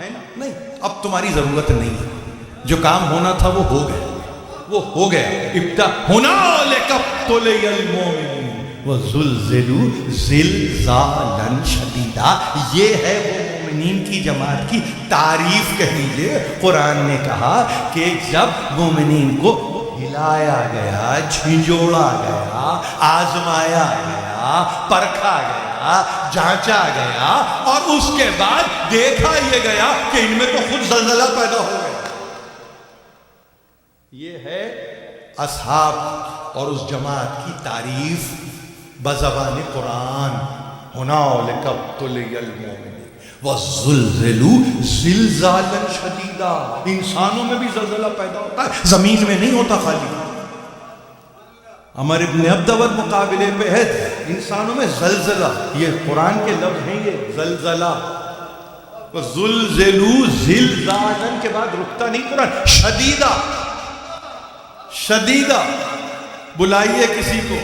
ہیں نا. نہیں, اب تمہاری ضرورت نہیں ہے. جو کام ہونا تھا وہ ہو گیا, وہ ہو گیا. ابتدا ہنالک ابتلی المؤمنون وزلزلوا زلزالا شدیدا. یہ ہے وہ مومنین کی جماعت کی تعریف کہہ لیجیے. قرآن نے کہا کہ جب مومنین کو ہلایا گیا, جھنجھوڑا گیا, آزمایا گیا, پرکھا گیا, گیا، جانچا گیا، اور اس کے بعد دیکھا یہ گیا کہ ان میں تو خود زلزلہ پیدا ہو گیا۔ یہ ہے اصحاب اور اس جماعت کی تعریف بزبان قرآن۔ هنالک ابتلی المؤمنون وزلزلوا زلزالا شدیدا۔ انسانوں میں بھی زلزلہ پیدا ہوتا ہے، زمین میں نہیں ہوتا خالی۔ عمر ابن عبدود مقابلے پہ ہے، انسانوں میں زلزلہ، یہ قرآن کے لفظ ہیں، یہ زلزلہ۔ وزلزلوا زلزالا کے بعد رکتا نہیں قرآن، شدیدہ شدیدہ۔ بلائیے کسی کو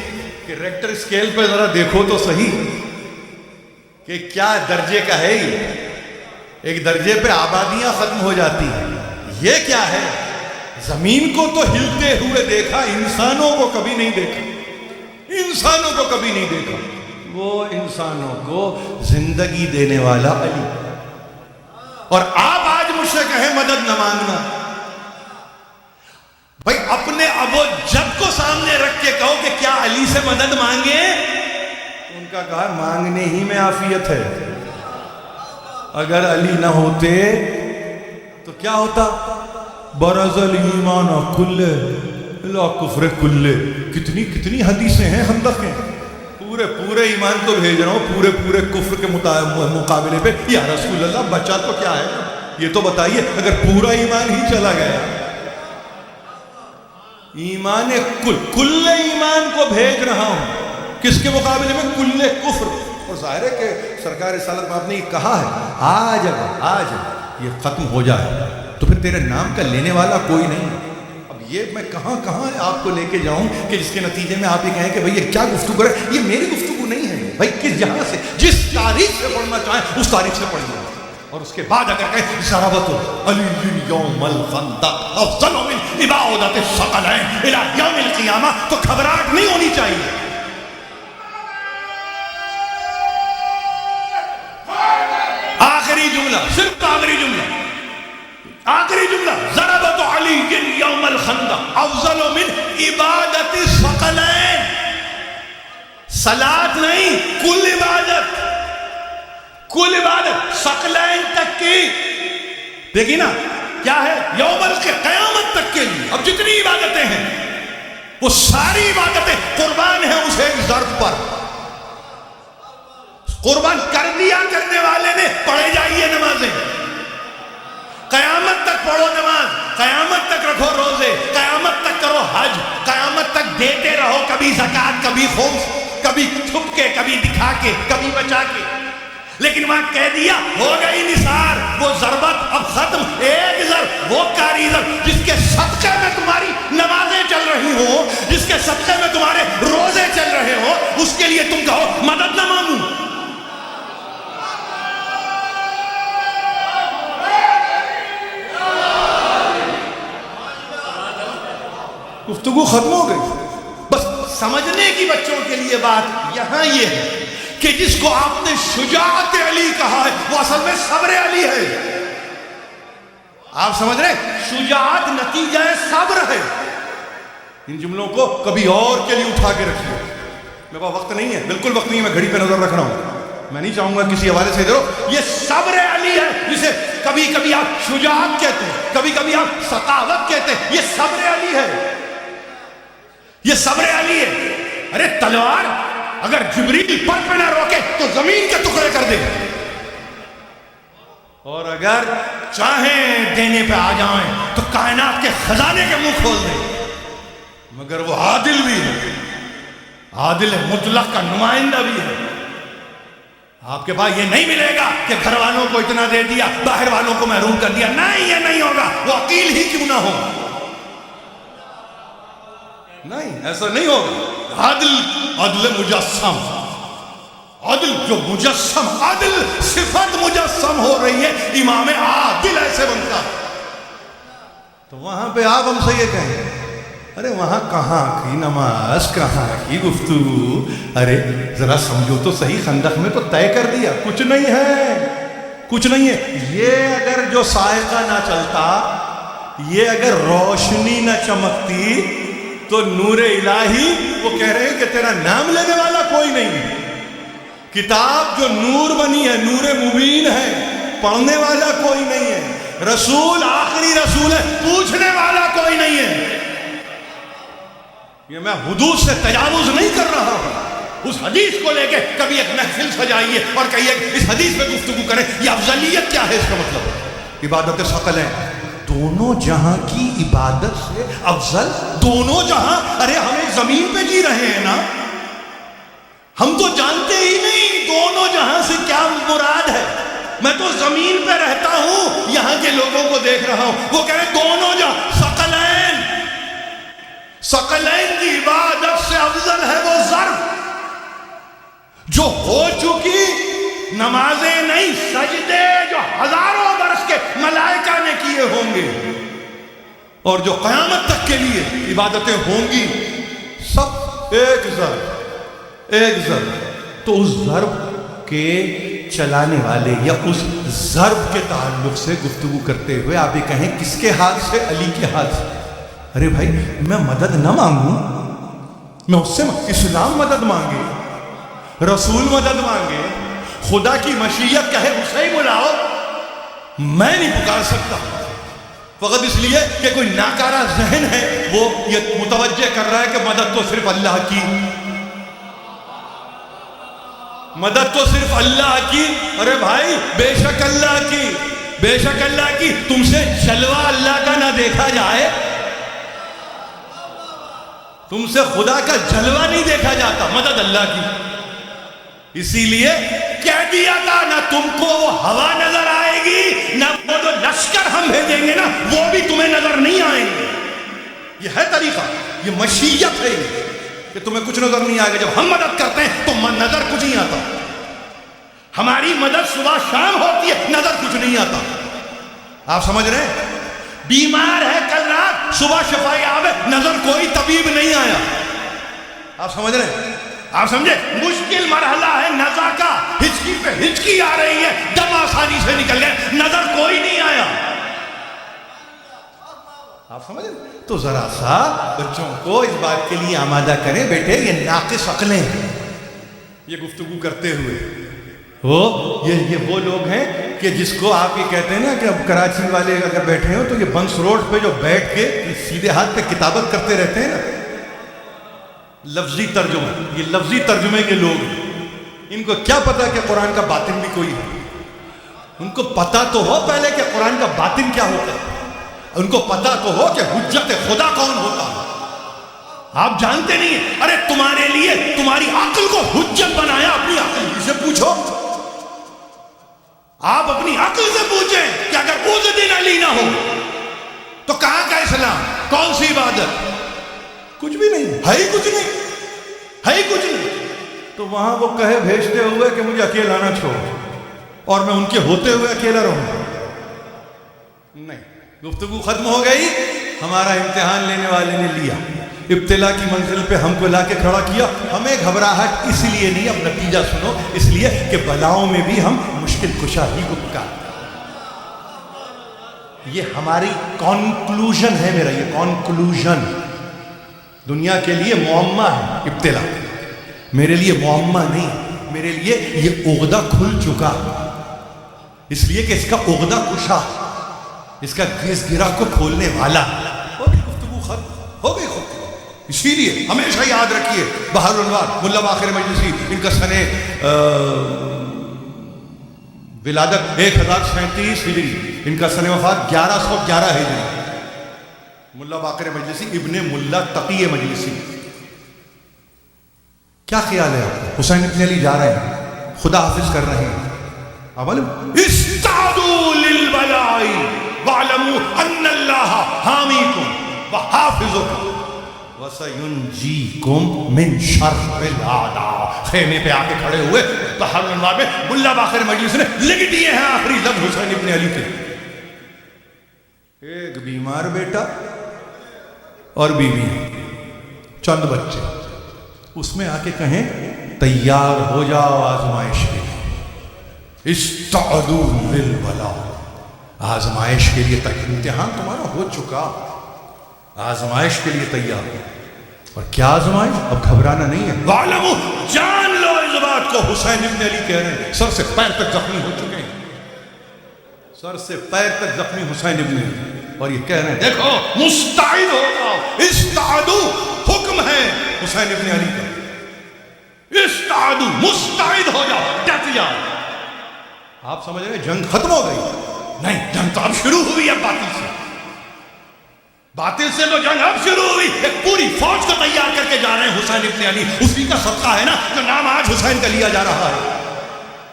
کہ ریکٹر اسکیل پہ ذرا دیکھو تو صحیح کہ کیا درجے کا ہے یہ۔ ایک درجے پہ آبادیاں ختم ہو جاتی ہیں، یہ کیا ہے؟ زمین کو تو ہلتے ہوئے دیکھا، انسانوں کو کبھی نہیں دیکھا، انسانوں کو کبھی نہیں دیکھا۔ وہ انسانوں کو زندگی دینے والا علی۔ اور آپ آج مجھ سے کہیں مدد نہ مانگنا، بھائی اپنے ابو جد کو سامنے رکھ کے کہو کہ کیا علی سے مدد مانگے؟ ان کا کہا مانگنے ہی میں عافیت ہے، اگر علی نہ ہوتے تو کیا ہوتا؟ برز الایمان کلہ الی کفر کلہ۔ کتنی حدیثیں ہیں، خندق ہیں، پورے ایمان کو بھیج رہا ہوں پورے کفر کے مقابلے پہ۔ یا رسول اللہ بچہ تو کیا ہے، یہ تو بتائیے، اگر پورا ایمان ہی چلا گیا، ایمان کل ایمان کو بھیج رہا ہوں کس کے مقابلے میں؟ کل کفر۔ اور ظاہر ہے کہ سرکار رسالت آپ نے یہ کہا ہے، آج یہ ختم ہو جائے تو پھر تیرے نام کا لینے والا کوئی نہیں۔ اب یہ میں کہاں آپ کو لے کے جاؤں کہ جس کے نتیجے میں آپ یہ کہیں کہ بھئی یہ کیا گفتگو ہے؟ یہ میری گفتگو نہیں ہے بھائی، کس جہاں سے جس تاریخ سے پڑھنا چاہیں اس تاریخ سے پڑھیے، اور اس کے بعد اگر کہیں ضربت علی یوم الخندق افضل من اباعدۃ الثقلین الی یوم القیامہ، تو گھبراہٹ نہیں ہونی چاہیے۔ آخری جملہ، صرف آخری جملہ ضربت علی یوم الخندق افضل من عبادت الثقلین۔ صلاۃ نہیں، کل عبادت ثقلین تک کی۔ دیکھیں نا کیا ہے، یوم قیامت تک کے لیے اب جتنی عبادتیں ہیں وہ ساری عبادتیں قربان ہیں اس ایک ضرب پر۔ قربان کر دیا کرنے والے نے، پڑھے جائیے نمازیں، قیامت تک پڑھو نماز، قیامت تک رکھو روزے، قیامت تک کرو حج، قیامت تک دیتے رہو، کبھی زکوٰۃ، کبھی خمس، کبھی چھپ کے، کبھی دکھا کے، کبھی بچا کے۔ لیکن وہاں کہہ دیا ہو گئی نثار، وہ ضربت اب ختم۔ ایک ضرب، وہ کاری ضرب جس کے صدقے میں تمہاری نمازیں چل رہی ہوں، جس کے صدقے میں تمہارے روزے چل رہے ہوں، اس کے لیے تم کہو مدد نہ مانگوں۔ گفتگو ختم ہو گئی۔ بس سمجھنے کی بچوں کے لیے بات یہاں یہ ہے کہ جس کو آپ نے شجاعت علی کہا ہے وہ اصل میں صبر علی ہے۔ آپ سمجھ رہے؟ شجاعت نتیجہ صبر ہے۔ ان جملوں کو کبھی اور کے لیے اٹھا کے رکھیے، میرے پاس وقت نہیں ہے، بالکل وقت نہیں ہے، میں گھڑی پہ نظر رکھ رہا ہوں، میں نہیں چاہوں گا کسی حوالے سے ادھر۔ یہ صبر علی ہے، جسے کبھی کبھی آپ شجاعت کہتے ہیں، کبھی کبھی آپ سخاوت کہتے ہیں، یہ صبر علی ہے، یہ صبر علی ہے۔ ارے تلوار اگر جبریل پر پہ نہ روکے تو زمین کے ٹکڑے کر دے، اور اگر چاہیں دینے پہ آ جائیں تو کائنات کے خزانے کے منہ کھول دیں۔ مگر وہ عادل بھی ہے، عادل مطلق کا نمائندہ بھی ہے۔ آپ کے پاس یہ نہیں ملے گا کہ گھر والوں کو اتنا دے دیا، باہر والوں کو محروم کر دیا، نہیں، یہ نہیں ہوگا، وہ عقیل ہی کیوں نہ ہو، نہیں، ایسا نہیں ہوگا۔ عدل مجسم، عدل جو مجسم، عدل صفت مجسم ہو رہی ہے، امام عادل ایسے بنتا ہے۔ تو وہاں پہ آپ ہم سے یہ کہیں، ارے وہاں کہاں کی نماز، کہاں کی گفتگو؟ ارے ذرا سمجھو تو صحیح، خندق میں تو طے کر دیا کچھ نہیں ہے، کچھ نہیں ہے۔ یہ اگر جو سائقہ نہ چلتا، یہ اگر روشنی نہ چمکتی تو نور الہی، وہ کہہ رہے ہیں کہ تیرا نام لینے والا کوئی نہیں، کتاب جو نور بنی ہے، نور مبین ہے، پڑھنے والا کوئی نہیں ہے، رسول آخری رسول ہے، پوچھنے والا کوئی نہیں ہے۔ یہ میں حدود سے تجاوز نہیں کر رہا ہوں، اس حدیث کو لے کے کبھی ایک محفل سجائیے اور کہیے اس حدیث پہ گفتگو کریں، یہ افضلیت کیا ہے؟ اس کا مطلب عبادت ثقلین، دونوں جہاں کی عبادت سے افضل، دونوں جہاں، ارے ہم ایک زمین پہ جی رہے ہیں نا، ہم تو جانتے ہی نہیں دونوں جہاں سے کیا مراد ہے۔ میں تو زمین پہ رہتا ہوں، یہاں کے لوگوں کو دیکھ رہا ہوں، وہ کہہ رہے دونوں جہاں ثقلین، ثقلین کی عبادت سے افضل ہے وہ ظرف جو ہو چکی، نمازیں نہیں، سجدے جو ہزاروں برس کے ملائکہ نے کیے ہوں گے اور جو قیامت تک کے لیے عبادتیں ہوں گی، سب ایک ضرب، ایک ضرب۔ تو اس ضرب کے چلانے والے یا اس ضرب کے تعلق سے گفتگو کرتے ہوئے آپ یہ کہیں کس کے ہاتھ سے؟ علی کے ہاتھ سے۔ ارے بھائی میں مدد نہ مانگوں، میں اس سے اسلام مدد مانگے، رسول مدد مانگے، خدا کی مشیت کہے اسے ہی بلاؤ، میں نہیں پکار سکتا، فقط اس لیے کہ کوئی ناکارہ ذہن ہے وہ یہ متوجہ کر رہا ہے کہ مدد تو صرف اللہ کی، مدد تو صرف اللہ کی۔ ارے بھائی بے شک اللہ کی، بے شک اللہ کی، تم سے جلوہ اللہ کا نہ دیکھا جائے، تم سے خدا کا جلوہ نہیں دیکھا جاتا، مدد اللہ کی۔ اسی لیے کہہ دیا تھا نہ تم کو وہ ہوا نظر آئے گی، نہ وہ جو لشکر ہم بھیجیں گے نا وہ بھی تمہیں نظر نہیں آئیں گے۔ یہ ہے طریقہ، یہ مشیت ہے کہ تمہیں کچھ نظر نہیں آئے گا۔ جب ہم مدد کرتے ہیں تو نظر کچھ نہیں آتا، ہماری مدد صبح شام ہوتی ہے، نظر کچھ نہیں آتا۔ آپ سمجھ رہے ہیں؟ بیمار ہے کل رات، صبح شفائی آوے، نظر کوئی طبیب نہیں آیا۔ آپ سمجھ رہے ہیں؟ آپ سمجھے؟ مشکل مرحلہ ہے نزا کا، ہچکی پہ ہچکی آ رہی ہے، دم آسانی سے نکل گئے، نظر کوئی نہیں آیا۔ آپ سمجھ رہے؟ تو ذرا سا بچوں کو اس بات کے لیے آمادہ کریں، بیٹے یہ ناقص عقلیں ہیں، یہ گفتگو کرتے ہوئے یہ وہ لوگ ہیں کہ جس کو آپ یہ کہتے ہیں نا کہ اب کراچی والے اگر بیٹھے ہو تو یہ بنس روڈ پہ جو بیٹھ کے سیدھے ہاتھ پہ کتابت کرتے رہتے ہیں نا، لفظی ترجمہ، یہ لفظی ترجمے کے لوگ ہیں، ان کو کیا پتا کہ قرآن کا باطن بھی کوئی ہے؟ ان کو پتا تو ہو پہلے کہ قرآن کا باطن کیا ہوتا ہے، ان کو پتا تو ہو کہ حجت خدا کون ہوتا ہے۔ آپ جانتے نہیں ہیں، ارے تمہارے لیے تمہاری عقل کو حجت بنایا، اپنی عقل ہی سے پوچھو، آپ اپنی عقل سے پوچھیں کہ اگر اس دن علی نہ ہو تو کہاں کا اسلام، کون سی عبادت؟ کچھ بھی نہیں ہے، ہی کچھ نہیں ہے، ہی کچھ نہیں۔ تو وہاں وہ کہے بھیجتے ہوئے کہ مجھے اکیلا نہ چھوڑ اور میں ان کے ہوتے ہوئے اکیلا رہوں، نہیں، گفتگو ختم ہو گئی، ہمارا امتحان لینے والے نے لیا، ابتلا کی منزل پہ ہم کو لا کے کھڑا کیا، ہمیں گھبراہٹ اس لیے نہیں، اب نتیجہ سنو، اس لیے کہ بلاؤں میں بھی ہم مشکل کشا ہی کو پکارتے۔ یہ ہماری کنکلوژن ہے، میرا یہ کنکلوژن، دنیا کے لیے معمہ ہے ابتلا، میرے لیے معمہ نہیں، میرے لیے یہ عقدہ کھل چکا، اس لیے کہ اس کا عقدہ کشا، اس کا گھس گرا کو کھولنے والا ہو گئی، گفتگو ختم ہو گئی خود۔ اسی لیے ہمیشہ یاد رکھیے بحر الانوار ملا باقر مجلسی، ان کا سن ولادت 1037 ہجری، ان کا سن وفات 1111 ہجری، ملا باقر مجلسی ابن ملا تقی مجلسی۔ کیا خیال ہے آپ کو؟ حسین ابن علی جا رہے ہیں، خدا حافظ کر رہے ہیں، استعدوا للبلاء واعلموا ان اللہ حامیکم وحافظکم وَسَيُنْجِيكُمْ مِنْ شَرِّ الْأَعْدَاءِ۔ خیمے پہ آ کے کھڑے ہوئے بحر الانوار میں ملا باقر مجلس نے لکھ دیے ہیں آخری لفظ حسین ابن علی کے، ایک بیمار بیٹا اور بیوی، چند بچے، اس میں آ کے کہیں تیار ہو جاؤ آزمائش کے لیے، استعدوا للبلاء، آزمائش کے لیے تک، امتحان تمہارا ہو چکا، آزمائش کے لیے تیار ہو۔ اور کیا آزمائش؟ اب گھبرانا نہیں ہے، وَعْلَمُوا، جان لو جذبات کو حسین ابن علی کہہ رہے ہیں، سر سے پیر تک زخمی ہو چکے ہیں، سر سے پیر تک زخمی حسین ابن علی، اور یہ کہہ رہے ہیں دیکھو مستعد ہو جاؤ، استعدو حکم ہے حسین ابن علی کا، استعدو مستعد ہو جاؤ، ڈٹ جاؤ۔ آپ سمجھ رہے ہیں جنگ ختم ہو گئی؟ نہیں، جنگ تو اب شروع ہوئی ہے باطل سے، باطل سے تو جنگ اب شروع ہوئی۔ ایک پوری فوج کو تیار کر کے جا رہے ہیں حسین ابن علی، اسی کا صدقہ ہے نا جو نام آج حسین کا لیا جا رہا ہے۔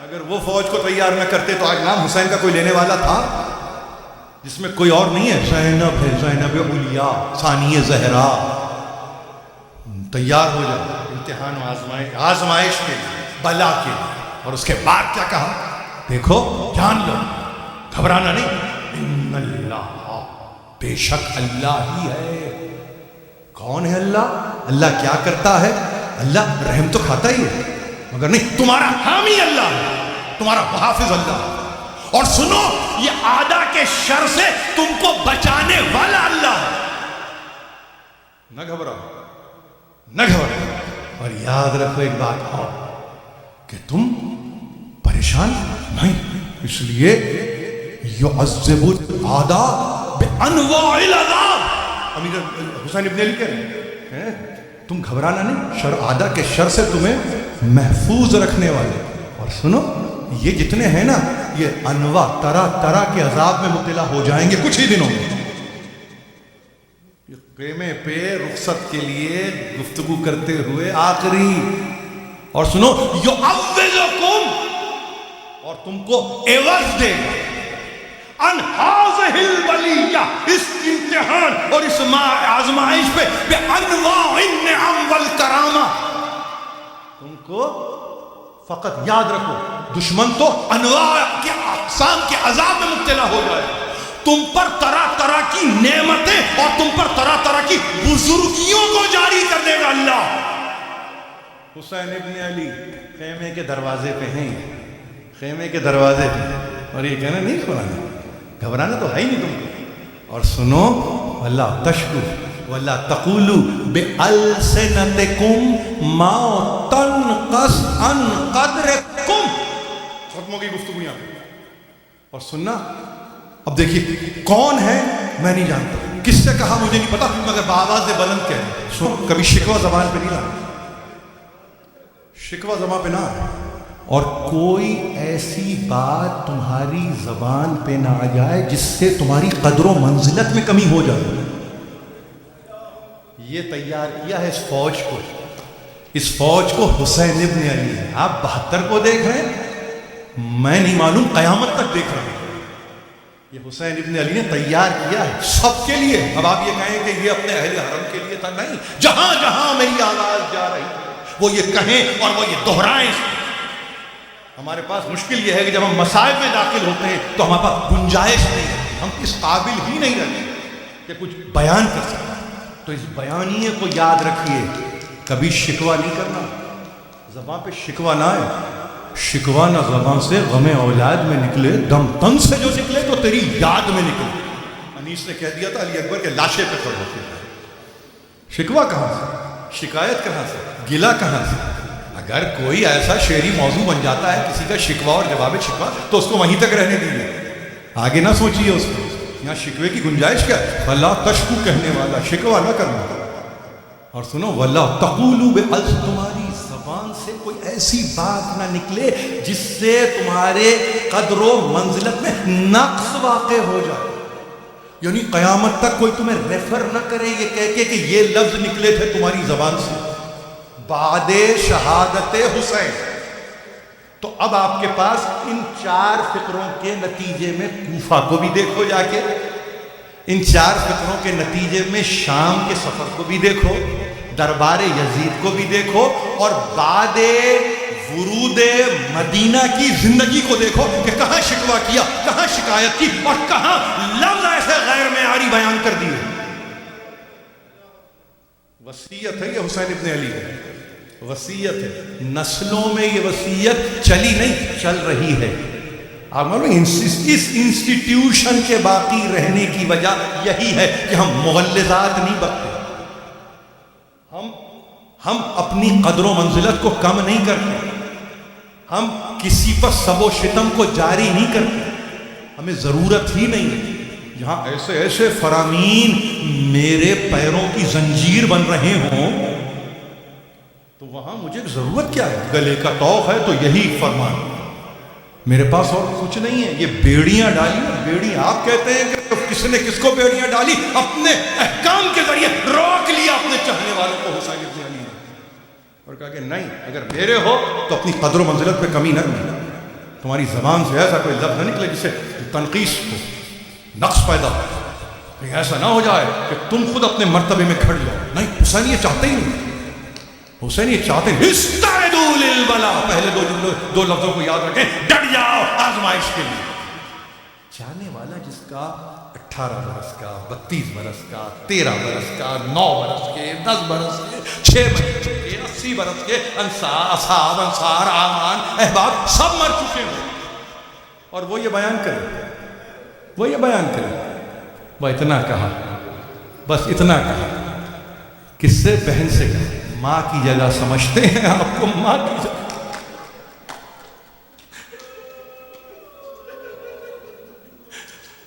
اگر وہ فوج کو تیار نہ کرتے تو آج نام حسین کا کوئی لینے والا تھا؟ جس میں کوئی اور نہیں ہے، زینب ہے، زینب علیاء ثانی زہرا۔ تیار ہو جاؤ امتحان و آزمائش کے لیے، بلا کے لیے۔ اور اس کے بعد کیا کہا؟ دیکھو جان لو، گھبرانا نہیں، ان اللہ، بے شک اللہ ہی ہے۔ کون ہے اللہ؟ اللہ کیا کرتا ہے؟ اللہ رحم تو کھاتا ہی ہے، مگر نہیں، تمہارا حامی اللہ ہے، تمہارا محافظ اللہ ہے۔ اور سنو، یہ آدھا کے شر سے تم کو بچانے والا اللہ ہے۔ نہ گھبراؤ، نہ گھبراؤ، اور یاد رکھو ایک بات اور، کہ تم پریشان نہیں، اس لیے یعذب العداء بانواع العذاب۔ امیر حسین ابن علی کہہ رہے ہیں تم گھبرانا نہیں، شر آدھا کے شر سے تمہیں محفوظ رکھنے والے۔ اور سنو، یہ جتنے ہیں نا، یہ انواع طرح طرح کے عذاب میں مبتلا ہو جائیں گے کچھ ہی دنوں میں۔ خیمے پہ رخصت کے لیے گفتگو کرتے ہوئے آخری، اور سنو، یعوذکم، اور تم کو عوض دے گا ان ہذہ البلیہ، اس امتحان اور اس آزمائش پہ، بانواع النعم والکرامہ۔ تم کو فقط یاد رکھو، دشمن تو انواع کے اقسام کے عذاب میں مبتلا ہو جائے، تم پر طرح طرح کی نعمتیں اور تم پر طرح طرح کی بزرگیوں کو جاری کر دے گا اللہ۔ حسین ابن علی خیمے کے دروازے پہ ہیں، خیمے کے دروازے پہ، اور یہ کہنا نہیں کھولانا، گھبرانا تو ہے ہی نہیں تم کو۔ اور سنو، اللہ تشکو ولا تقولوا بألسنتکم ما تنقص عن قدرکم۔ ختم ہو گئی گفتگو یہاں پہ۔ اور سننا، اب دیکھیے کون ہے میں نہیں جانتا، کس سے کہا مجھے نہیں پتا، مگر بآواز بلند کہہ سن، کبھی شکوہ زبان پہ نہیں لانا، شکوہ زبان پہ نہ، اور کوئی ایسی بات تمہاری زبان پہ نہ آ جائے جس سے تمہاری قدر و منزلت میں کمی ہو جائے۔ یہ تیار کیا ہے اس فوج کو، اس فوج کو حسین ابن علی ہے۔ آپ 72 کو دیکھ رہے ہیں، میں نہیں معلوم قیامت تک دیکھ رہا ہوں۔ یہ حسین ابن علی نے تیار کیا ہے سب کے لیے۔ اب آپ یہ کہیں کہ یہ اپنے اہل حرم کے لیے تھا، نہیں، جہاں جہاں میری آواز جا رہی ہے وہ یہ کہیں اور وہ یہ دہرائیں۔ ہمارے پاس مشکل یہ ہے کہ جب ہم مسائل میں داخل ہوتے ہیں تو ہمارے پاس گنجائش نہیں ہے، ہم اس قابل ہی نہیں رہتے کہ کچھ بیان کر سکیں۔ تو اس بیانیے کو یاد رکھیے، کبھی شکوہ نہیں کرنا، زبان پہ شکوہ نہ آئے، شکوہ نہ زبان سے غم اولاد میں نکلے، دم تن سے جو نکلے تو تیری یاد میں نکلے۔ انیس نے کہہ دیا تھا علی اکبر کے لاشے پہ کھڑے ہوتے ہیں، شکوہ کہاں سے، شکایت کہاں سے، گلہ کہاں سے؟ اگر کوئی ایسا شعری موضوع بن جاتا ہے کسی کا شکوہ اور جواب شکوہ، تو اس کو وہیں تک رہنے دیجیے، آگے نہ سوچیے اس کو۔ یہاں شکوے کی گنجائش کیا ہے؟ وَلَا تَشْكُو کہنے والا، شکوہ نہ کرنا۔ اور سنو، وَلَا تَقُولُوا بِأَلْسِنَتِکُم، تمہاری زبان سے کوئی ایسی بات نہ نکلے جس سے تمہارے قدر و منزلت میں نقص واقع ہو جائے، یعنی قیامت تک کوئی تمہیں ریفر نہ کرے یہ کہہ کے کہ یہ لفظ نکلے تھے تمہاری زبان سے بعد شہادت حسین۔ تو اب آپ کے پاس ان 4 فقروں کے نتیجے میں کوفہ کو بھی دیکھو جا کے، ان 4 فقروں کے نتیجے میں شام کے سفر کو بھی دیکھو، دربار یزید کو بھی دیکھو، اور بعد ورود مدینہ کی زندگی کو دیکھو کہ کہاں شکوہ کیا، کہاں شکایت کی، اور کہاں لفظ ایسے غیر معیاری بیان کر دیے۔ وصیت ہے یہ حسین ابن علی ہے، وصیت ہے، نسلوں میں یہ وصیت چلی نہیں، چل رہی ہے۔ آپ معلوم اس انسٹیٹیوشن کے باقی رہنے کی وجہ یہی ہے کہ ہم مغلظات نہیں بکتے، ہم اپنی قدر و منزلت کو کم نہیں کرتے، ہم کسی پر سب و شتم کو جاری نہیں کرتے، ہمیں ضرورت ہی نہیں ہے۔ جہاں ایسے ایسے فرامین میرے پیروں کی زنجیر بن رہے ہوں تو وہاں مجھے ضرورت کیا ہے؟ گلے کا طوق ہے تو یہی فرمان، میرے پاس اور کچھ نہیں ہے۔ یہ بیڑیاں ڈالی، بیڑی آپ کہتے ہیں کہ کس نے کس کو بیڑیاں ڈالی؟ اپنے احکام کے ذریعے روک لیا اپنے چاہنے والوں کو حسین ابن علی نے، اور کہا کہ نہیں، اگر میرے ہو تو اپنی قدر و منزلت پہ کمی نہ کرنا، تمہاری زبان سے ایسا کوئی لفظ نہ نکلے جس سے تنقیص ہو، نقص پیدا ہو، کہیں ایسا نہ ہو جائے کہ تم خود اپنے مرتبے میں کھڑ جاؤ۔ نہیں، حسین یہ چاہتے ہی نہیں، حسین یہ چاہتے ہیں استعدوا للبلا، پہلے دو لفظوں کو یاد رکھیں، ڈٹ جاؤ آزمائش کے لیے۔ چاہنے والا جس کا 18 برس کا، 32 برس کا، 13 برس کا، 9 برس کے، 10 برس کے، 6 برس کے، 80 برس کے اصحاب، انصار، آمان، احباب سب مر چکے ہیں، اور وہ یہ بیان کرے، وہ یہ بیان کرے، وہ اتنا کہا، بس اتنا کہا، کس سے؟ بہن سے کہا۔ ماں کی جگہ سمجھتے ہیں آپ کو، ماں کی جگہ۔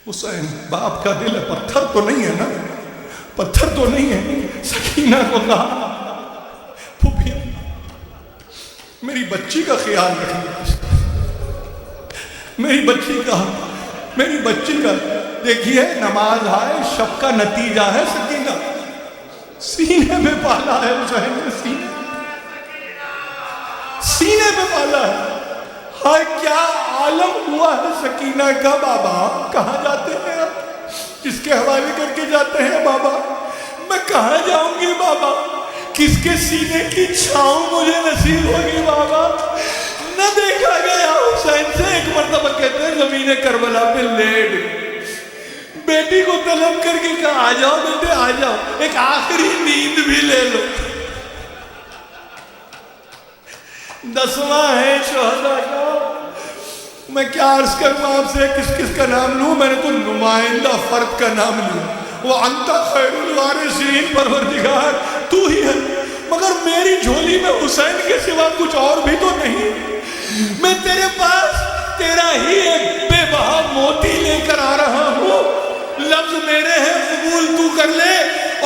حسین باپ کا دل ہے، پتھر تو نہیں ہے نا، پتھر تو نہیں ہے۔ سکینہ کو کہا پھوپھی میری بچی کا خیال رکھنا، میری بچی کا دیکھیے، نماز ہے، شب کا نتیجہ ہے سکینہ، سینے میں پالا ہے حسین نے، سینے میں پالا ہے۔ ہائے کیا عالم ہوا ہے سکینہ کا۔ بابا کہاں جاتے ہیں آپ؟ کس کے حوالے کر کے جاتے ہیں بابا؟ میں کہاں جاؤں گی بابا؟ کس کے سینے کی چھاؤں مجھے نصیب ہوگی بابا؟ نہ دیکھا گیا حسین سے۔ ایک مرتبہ کہتے ہیں زمین کربلا پہ لیٹ بیٹی کو طلب کر کے کہا آ جاؤ بیٹے آ جاؤ، ایک آخری نیند بھی لے لو۔ 10واں ہے شہداء کا۔ میں کیا عرض کروں آپ سے، کس کس کا نام لوں؟ میں نے تو نمائندہ فرد کا نام لیا، وہ انت خیر الوارثین، پروردگار تو ہی ہے، مگر میری جھولی میں حسین کے سوا کچھ اور بھی تو نہیں۔ میں تیرے پاس تیرا ہی ایک بے بہا موتی لے کر آ رہا ہوں، لفظ میرے ہیں، قبول تو کر لے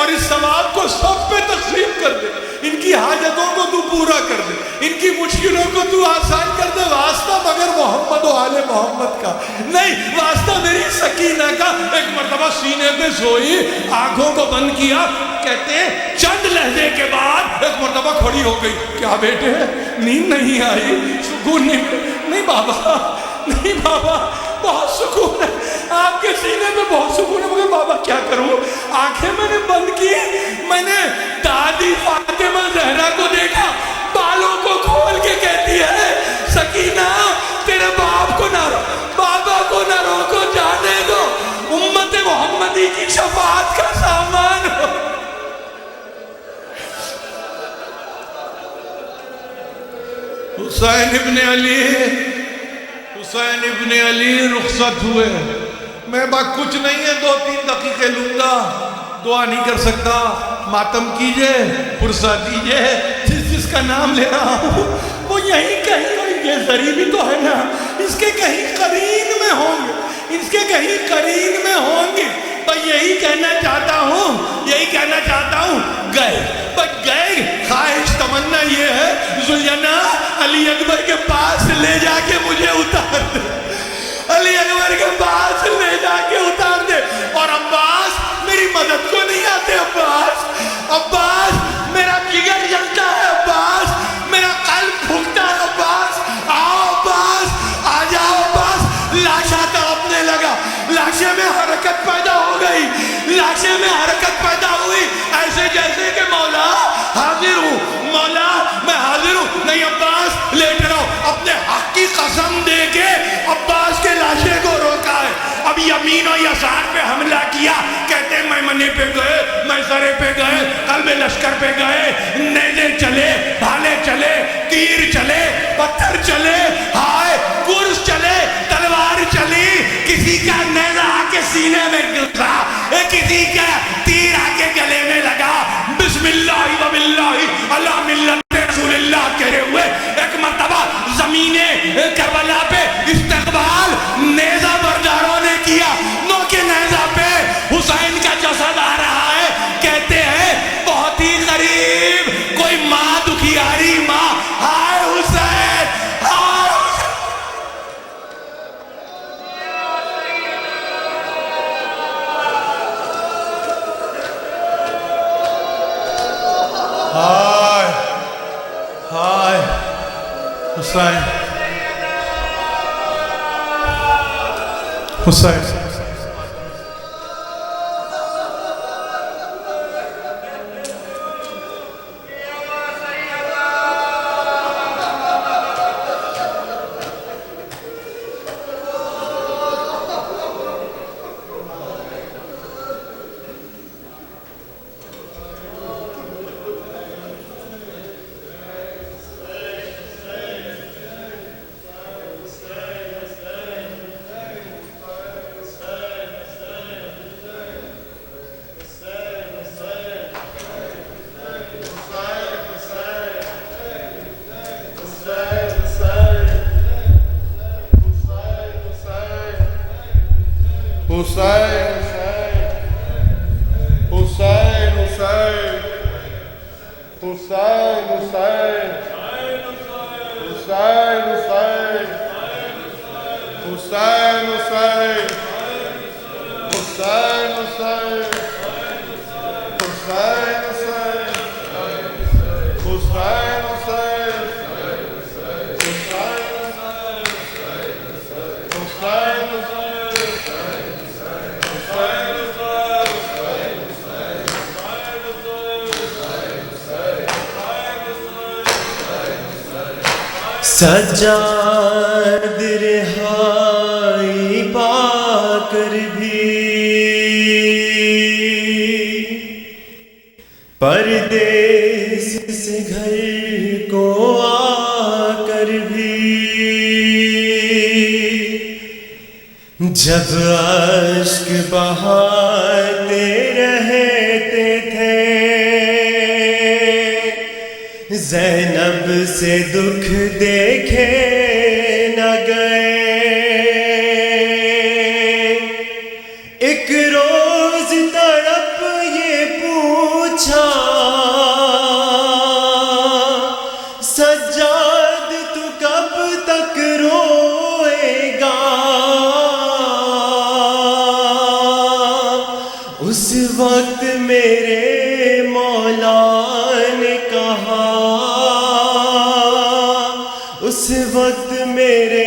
اور اس ثواب کو سب پہ تقسیم کر دے، ان کی حاجتوں کو تو پورا کر دے، ان کی مشکلوں کو تو آسان کر دے۔ واسطہ مگر محمد و آل محمد کا نہیں، واسطہ میری سکینہ کا۔ ایک مرتبہ سینے پہ سوئی، آنکھوں کو بند کیا، کہتے ہیں چند لہجے کے بعد ایک مرتبہ کھڑی ہو گئی۔ کیا بیٹے نیند نہیں آئی؟ سکون نہیں بابا، نہیں بابا بہت سکون ہے، آپ کے سینے میں بہت سکون ہے، مگر بابا کیا کروں؟ آنکھیں میں نے بند کی، میں نے دادی فاطمہ زہرا کو دیکھا، بالوں کو کھول کے کہتی ہے سکینہ تیرے باپ کو نہ رو، بابا کو نہ روکو، جانے دو، امت محمدی کی شفاعت کا سامان ہو۔ حسین ابن علی رخصت ہوئے۔ میں با کچھ نہیں ہے، 2-3 دقیقے لوں گا، دعا نہیں کر سکتا، ماتم کیجئے، فرصت دیجئے۔ جس کا نام لے رہا ہوں وہ یہی کہیں، یہ ذریعہ تو ہے نا، اس کے کہیں قرین میں ہوں گے، اس کے کہیں قرین میں ہوں گے۔ بس یہی کہنا چاہتا ہوں، گئے بس گئے۔ خواہش تمنا یہ ہے زلینا علی اکبر کے پاس لے جا کے مجھے اتار دے، علی اکبر کے پاس لے جا کے اتار دے۔ اور عباس میری مدد کو نہیں آتے، عباس میرا جگر جلتا ہے، عباس میرا قلب پھکتا ہے، عباس آؤ، عباس آ جاؤ، عباس۔ لاشا تڑپنے لگا، لاشے میں حرکت پیدا ہو گئی، لاشے میں حرکت پیدا ہوئی، ایسے جیسے کہ مولا حاضر ہوں، مولا میں حاضر ہوں۔ نہیں عباس لیٹ رہو، اپنے حق کی قسم دے کے عباس کے لاشے کو روکا ہے۔ اب یمین و یسار پہ حملہ کیا، کہتے ہیں میمنے پہ گئے، میسرے پہ گئے، قلب لشکر پہ گئے، نیزے چلے، بھالے چلے، تیر چلے، پتھر چلے، ہائے گرز چلے، تلوار چلی، کسی کا نیزہ آ کے سینے میں گرا، کسی کا تیر آ کے گلے میں لگا، بسم اللہ و باللہ علی ملت رسول اللہ کہے ہوئے ایک مرتبہ زمینیں حسین حسین سجاد رہائی پا کر بھی پردیس سے گھر کو آ کر بھی جب اشک بہاتے رہتے تھے زینب سے دکھ دیکھے نہ گئے ایک روز تڑپ یہ پوچھا سجاد تو کب تک روئے گا اس وقت میرے مولا نے کہا اس وقت میرے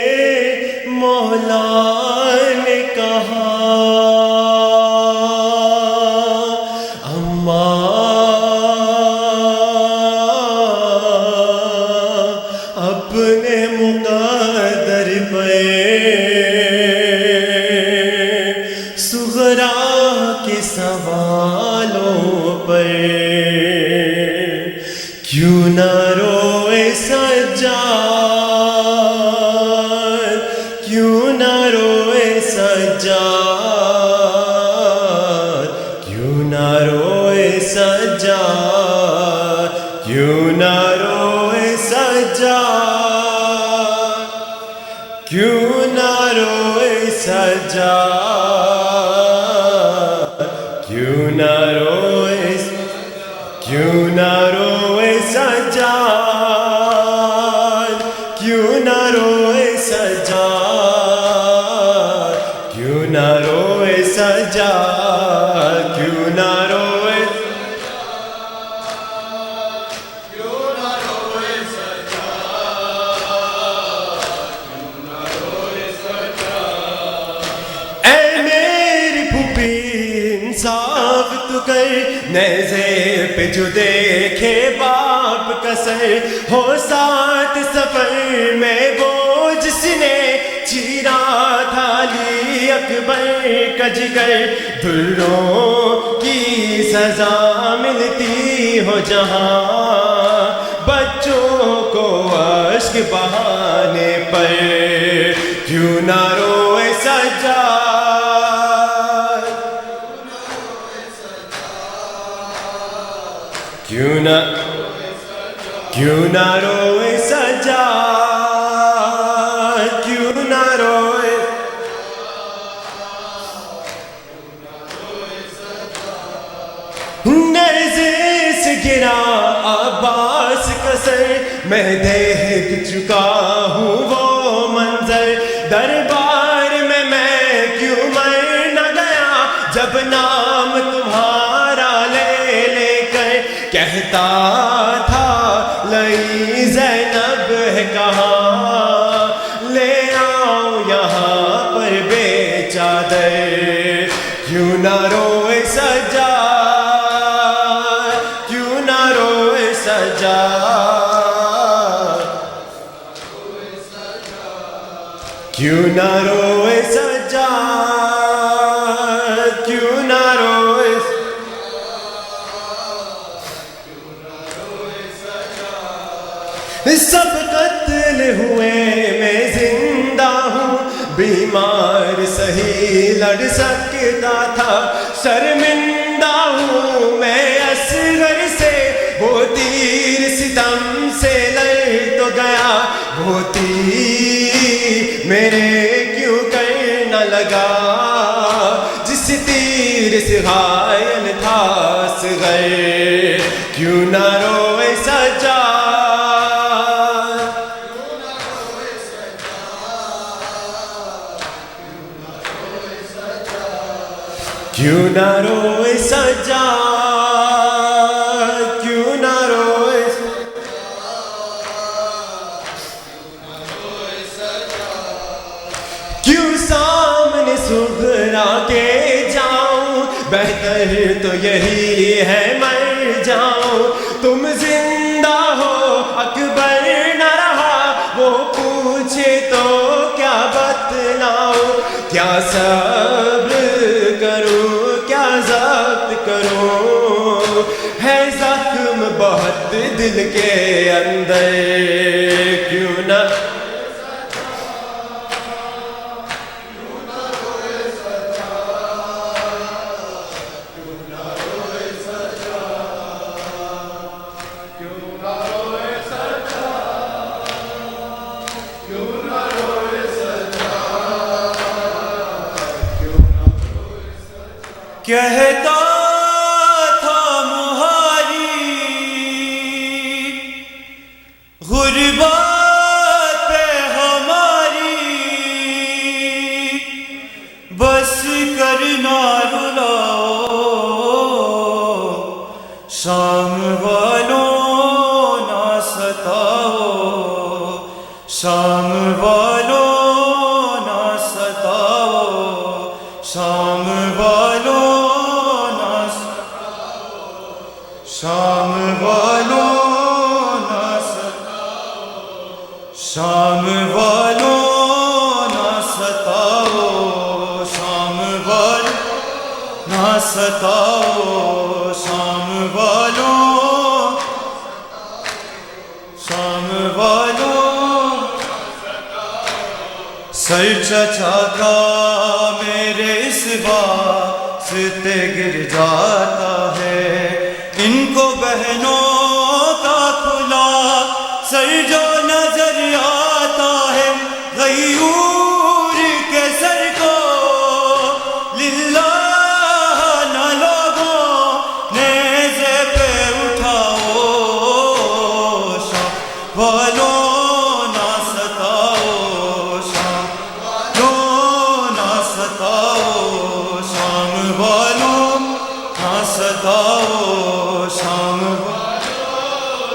مولا نے کہا اماں اپنے مقدر پہ صغرا کے سوالوں پر کیوں نہ روئے سجاد کیوں نہ روئے سجاد کیوں نہ روئے سجاد کیوں نہ روئے سجاد کیوں نہ روئے سجاد کیوں نہ روئے کیوں نہ روئے سجاد کیوں نہ روئے سجاد کیوں نہ روئے سجاد کیوں نہ روئے اے میری پھوپھی انصاف تو کر نیزے پہ جو دیکھے باپ کا سر ہو ساتھ سفر میں وہ جس نے چیرا تھا علی اکبر کا جگر دلوں کی سزا ملتی ہو جہاں بچوں کو اشک بہانے پر کیوں نہ روئے سجاد کیوں نہ روئے سجاد کیوں نہ روئے نیزے سے گرا عباس کا سر میں دیکھ چکا ہوں وہ منظر دربار میں کیوں مر نہ گیا جب نام تمہارا لے لے کر کہتا تھا لئی زینب ہے کہاں کیوں نہ روئے سجاد، کیوں نہ روئے سجاد، کیوں نہ روئے سجاد، کیوں نہ روئے سب قتل ہوئے میں زندہ ہوں، بیمار سہی لڑ سکتا تھا، شرمندہ ہوں میں اصغر سے، وہ تیر ستم سے لڑ تو گیا، وہ تیر میرے کیوں کرنا لگا، جس تیر سے غائل تھا اصغر، کیوں نہ روئے سجاد، کیوں نہ روئے سجاد، کیوں نہ روئے سجاد، کیوں سامنے سغرا کے جاؤں، بہتر تو یہی ہے مر جاؤں، تم زندہ ہو اکبر نہ رہا، وہ پوچھے تو کیا بتلاؤں، کیا صبر کروں کیا ضبط کروں، ہے زخم بہت دل کے اندر، کیوں نہ کہتا تھا مہاری غربت پہ ہماری، بس کرنا رلاؤ شام والوں نہ ستاؤ، شام والوں نہ ستاؤ، شام والوں شام والوں نہ ستاؤ، شام والوں نہ ستاؤ، شام والوں نہ ستاؤ، شام والوں، شام والوں، سر چچا کا میرے اس واسطے گر جاتا ہے، ان کو بہنوں کا کھلا سر جو نظر آتا ہے، غیور کے سر کو للہ نہ لوگوں نیزے پہ اٹھاؤ، شام والوں نہ ستاؤ، شام والوں نہ ستاؤ، شام والوں نہ ستاؤ، شام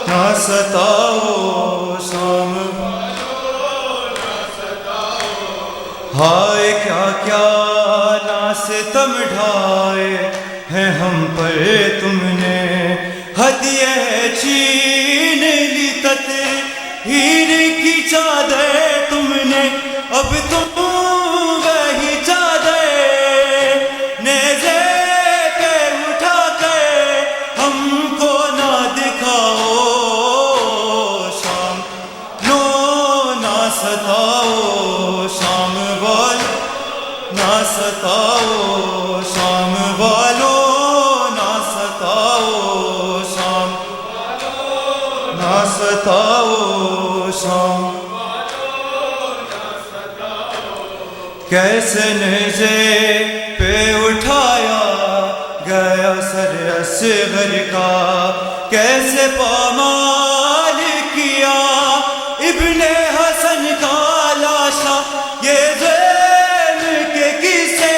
نہ ستاؤ، شام ہائے کیا کیا نہ ستم ڈھائے ہیں ہم پر تم نے، ہدیہ چھین لی تطہیر کی چادر تم نے، اب تم وہی چادر نیزے پہ اٹھا کر ہم کو نہ دکھاؤ، شام لو نہ ستاؤ، شام والوں نہ ستاؤ، شام والوں نہ ستاؤ، شام نہ ستاؤ، شام کیسے نیزے پہ اٹھایا گیا سر اصغر کا، کیسے پامال کیا ابن حسن کا لاشا، یہ ذہن کے کسے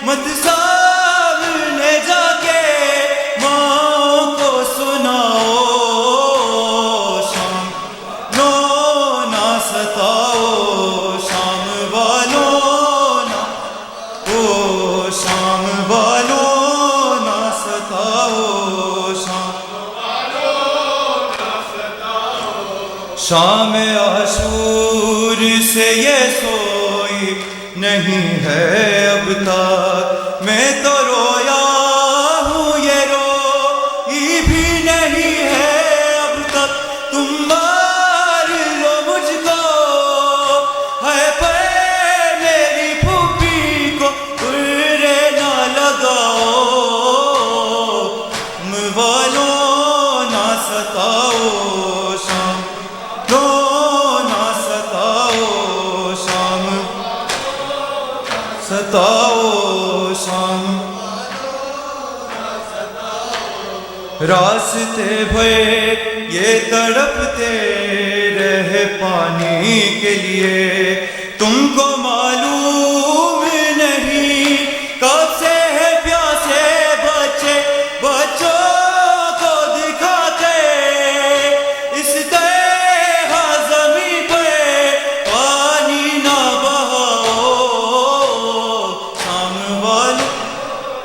مت سامنے جا کے ماں کو سناؤ، شام لو نہ ستاؤ، شام والوں نہ، او شام عاشور سے یہ سوئی نہیں ہے اب تک، میں تو رویا ہوں یہ روئی بھی نہیں ہے اب تک، تم مار لو مجھ کو ہے پر میری پھوپھی کو برے نہ لگاؤ، تم والوں نہ ستاؤ شام نہ ستاؤ شام ستاؤ شام، راستے بھرے یہ تڑپتے رہے پانی کے لیے، تم کو معلوم نہیں کب سے ہے پیاسے بچے بچوں کو دکھاتے اس طرح زمین پہ پانی نہ بہاؤ، شام والوں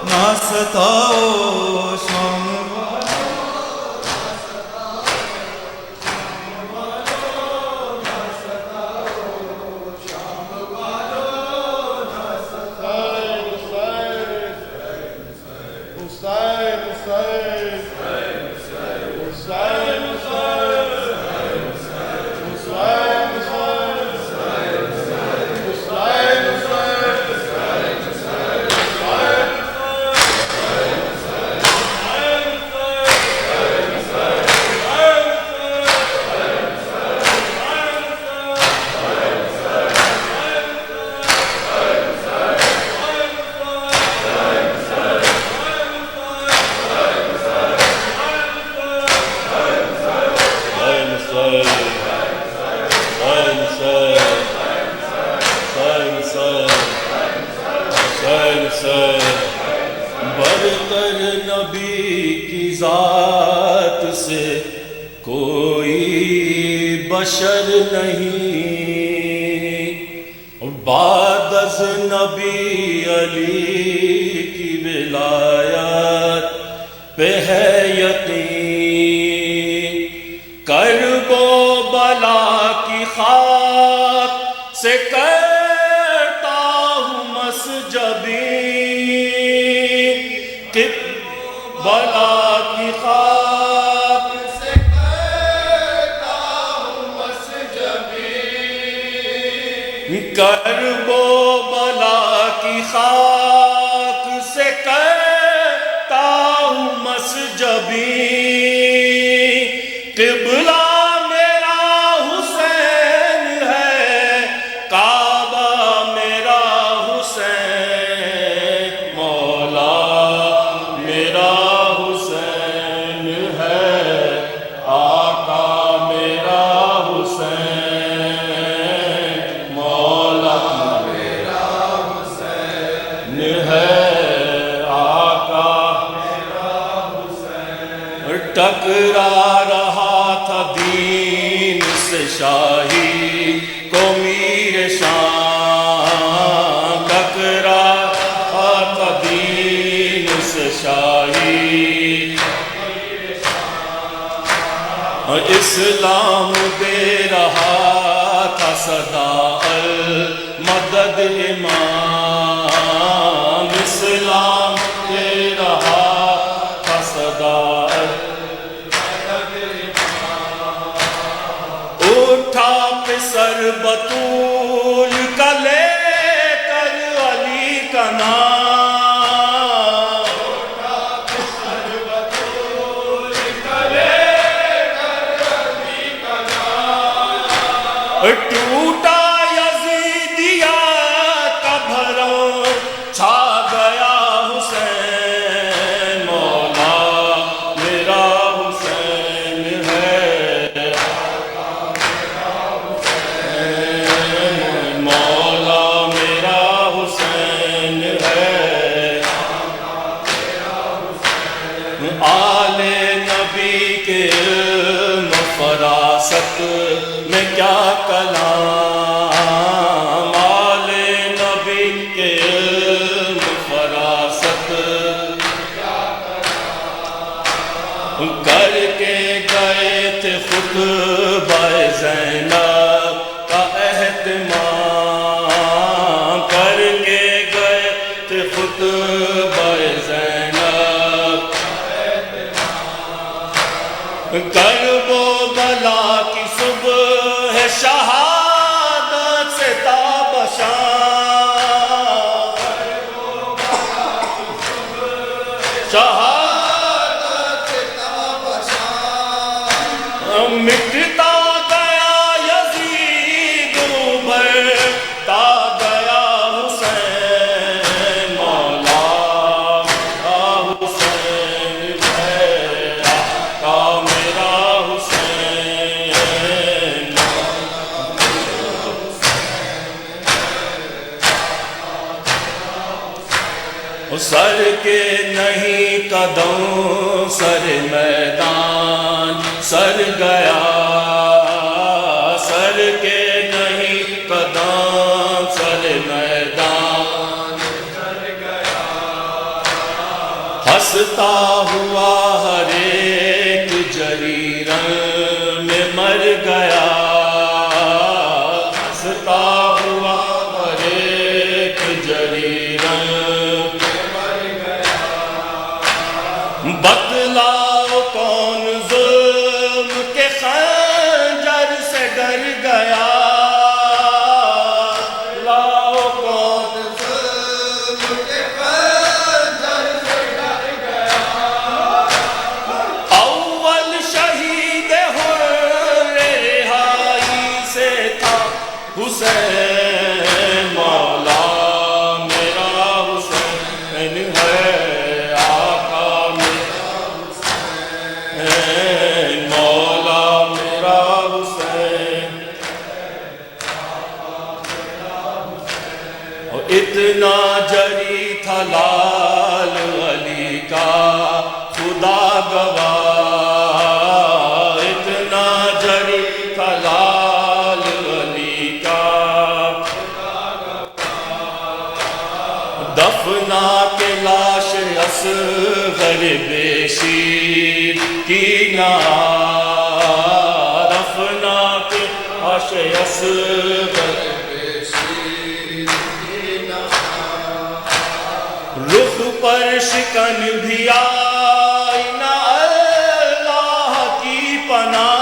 نہ ستاؤ شام برتر نبی کی ذات سے کوئی بشر نہیں، بعد از نبی علی کی ولایت پہ ہے یقین، کرب و بلا کی خاک سے کرتا ہوں مسجبی، کہ بلا کی خاک سے کرتا ہوں مسجبی، کرب و بلا کی خاک سے کرتا ہوں مسجبی، قبلہ میرا حسین ہے، کعبہ میرا حسین، مولا میرا حسین ہے، آقا میرا حسین، مولا میرا حسین ہے، آقا میرا حسین، ٹکرا رہا تھا دین سے شاہی کو میر شام، ٹکرا رہا تھا دین سے شاہی، اسلام دے رہا تھا صدا المدد امام، اسلام دے رہا تھا صدا المدد امام، اٹھا پہ سر بطول کا لے کر علی کا نام، ٹوٹا یزیدیہ کا بھرم چھا گیا حسین، مولا میرا حسین ہے، آقا میرا حسین زینب کا اہتمام کر کے گئے تھے خطبہ زینب کرب و بلا کی صبح شہادت سے تابشاں شہادت سے تابشاں مٹتا گیا یزید ابھرتا گیا حسین مولا حسین ہے آقا میرا حسین سر کے نہیں قدم سر میدان سر گیا سر کے نہیں قدم سر میدان سر گیا ہنستا ہوا ہر ایک جریرن میں مر گیا ہنستا ہوا ہر ایک جریرن بتلاؤ کون ظلم کے خنجر سے ڈر گیا بتلاؤ کون ظلم کے خنجر سے ڈر گیا اول شہید حر رہائی سے تھا حسین مولا میرا حسین ہے مولا میرا حسین اور اتنا جری تھا لال علی کا خدا گواہ اتنا جری تھا لال علی کا دفنا کے لاش اصغر بیشیر کی دفنا کے لاش اصغر بیشیر کی رخ پر شکن بھی آئی نہ اللہ کی پناہ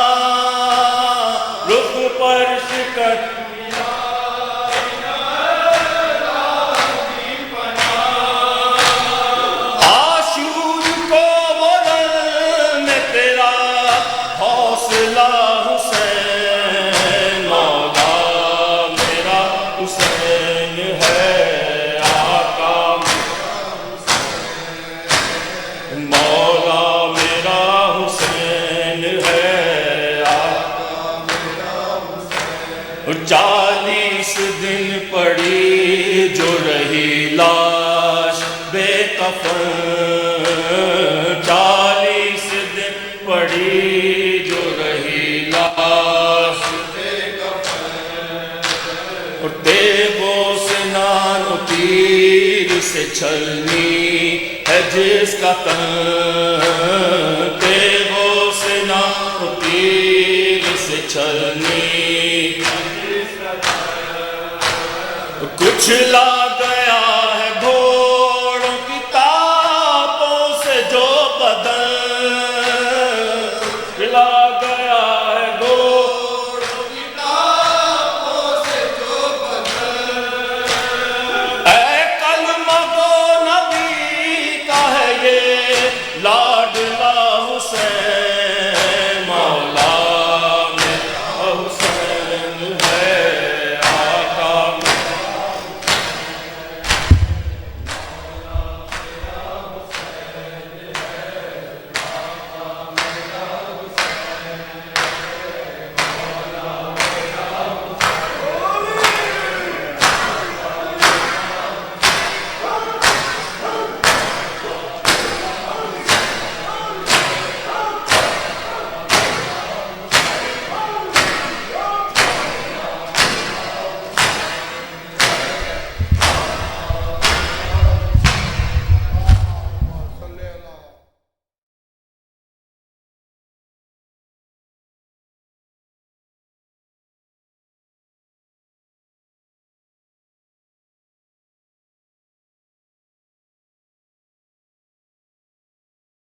رخ پر شکن حسین مولا میرا حسین ہے آقا مولا میرا حسین ہے آقا 40 دن پڑی جو رہی لاش بے کفن 40 دن پڑی جو رہی لاش بے کفن اور تیغوں سے نان و تیر سے چھلنی ہے جس کا تن تیغوں سے نان و تیر سے چھلنی کچھ لا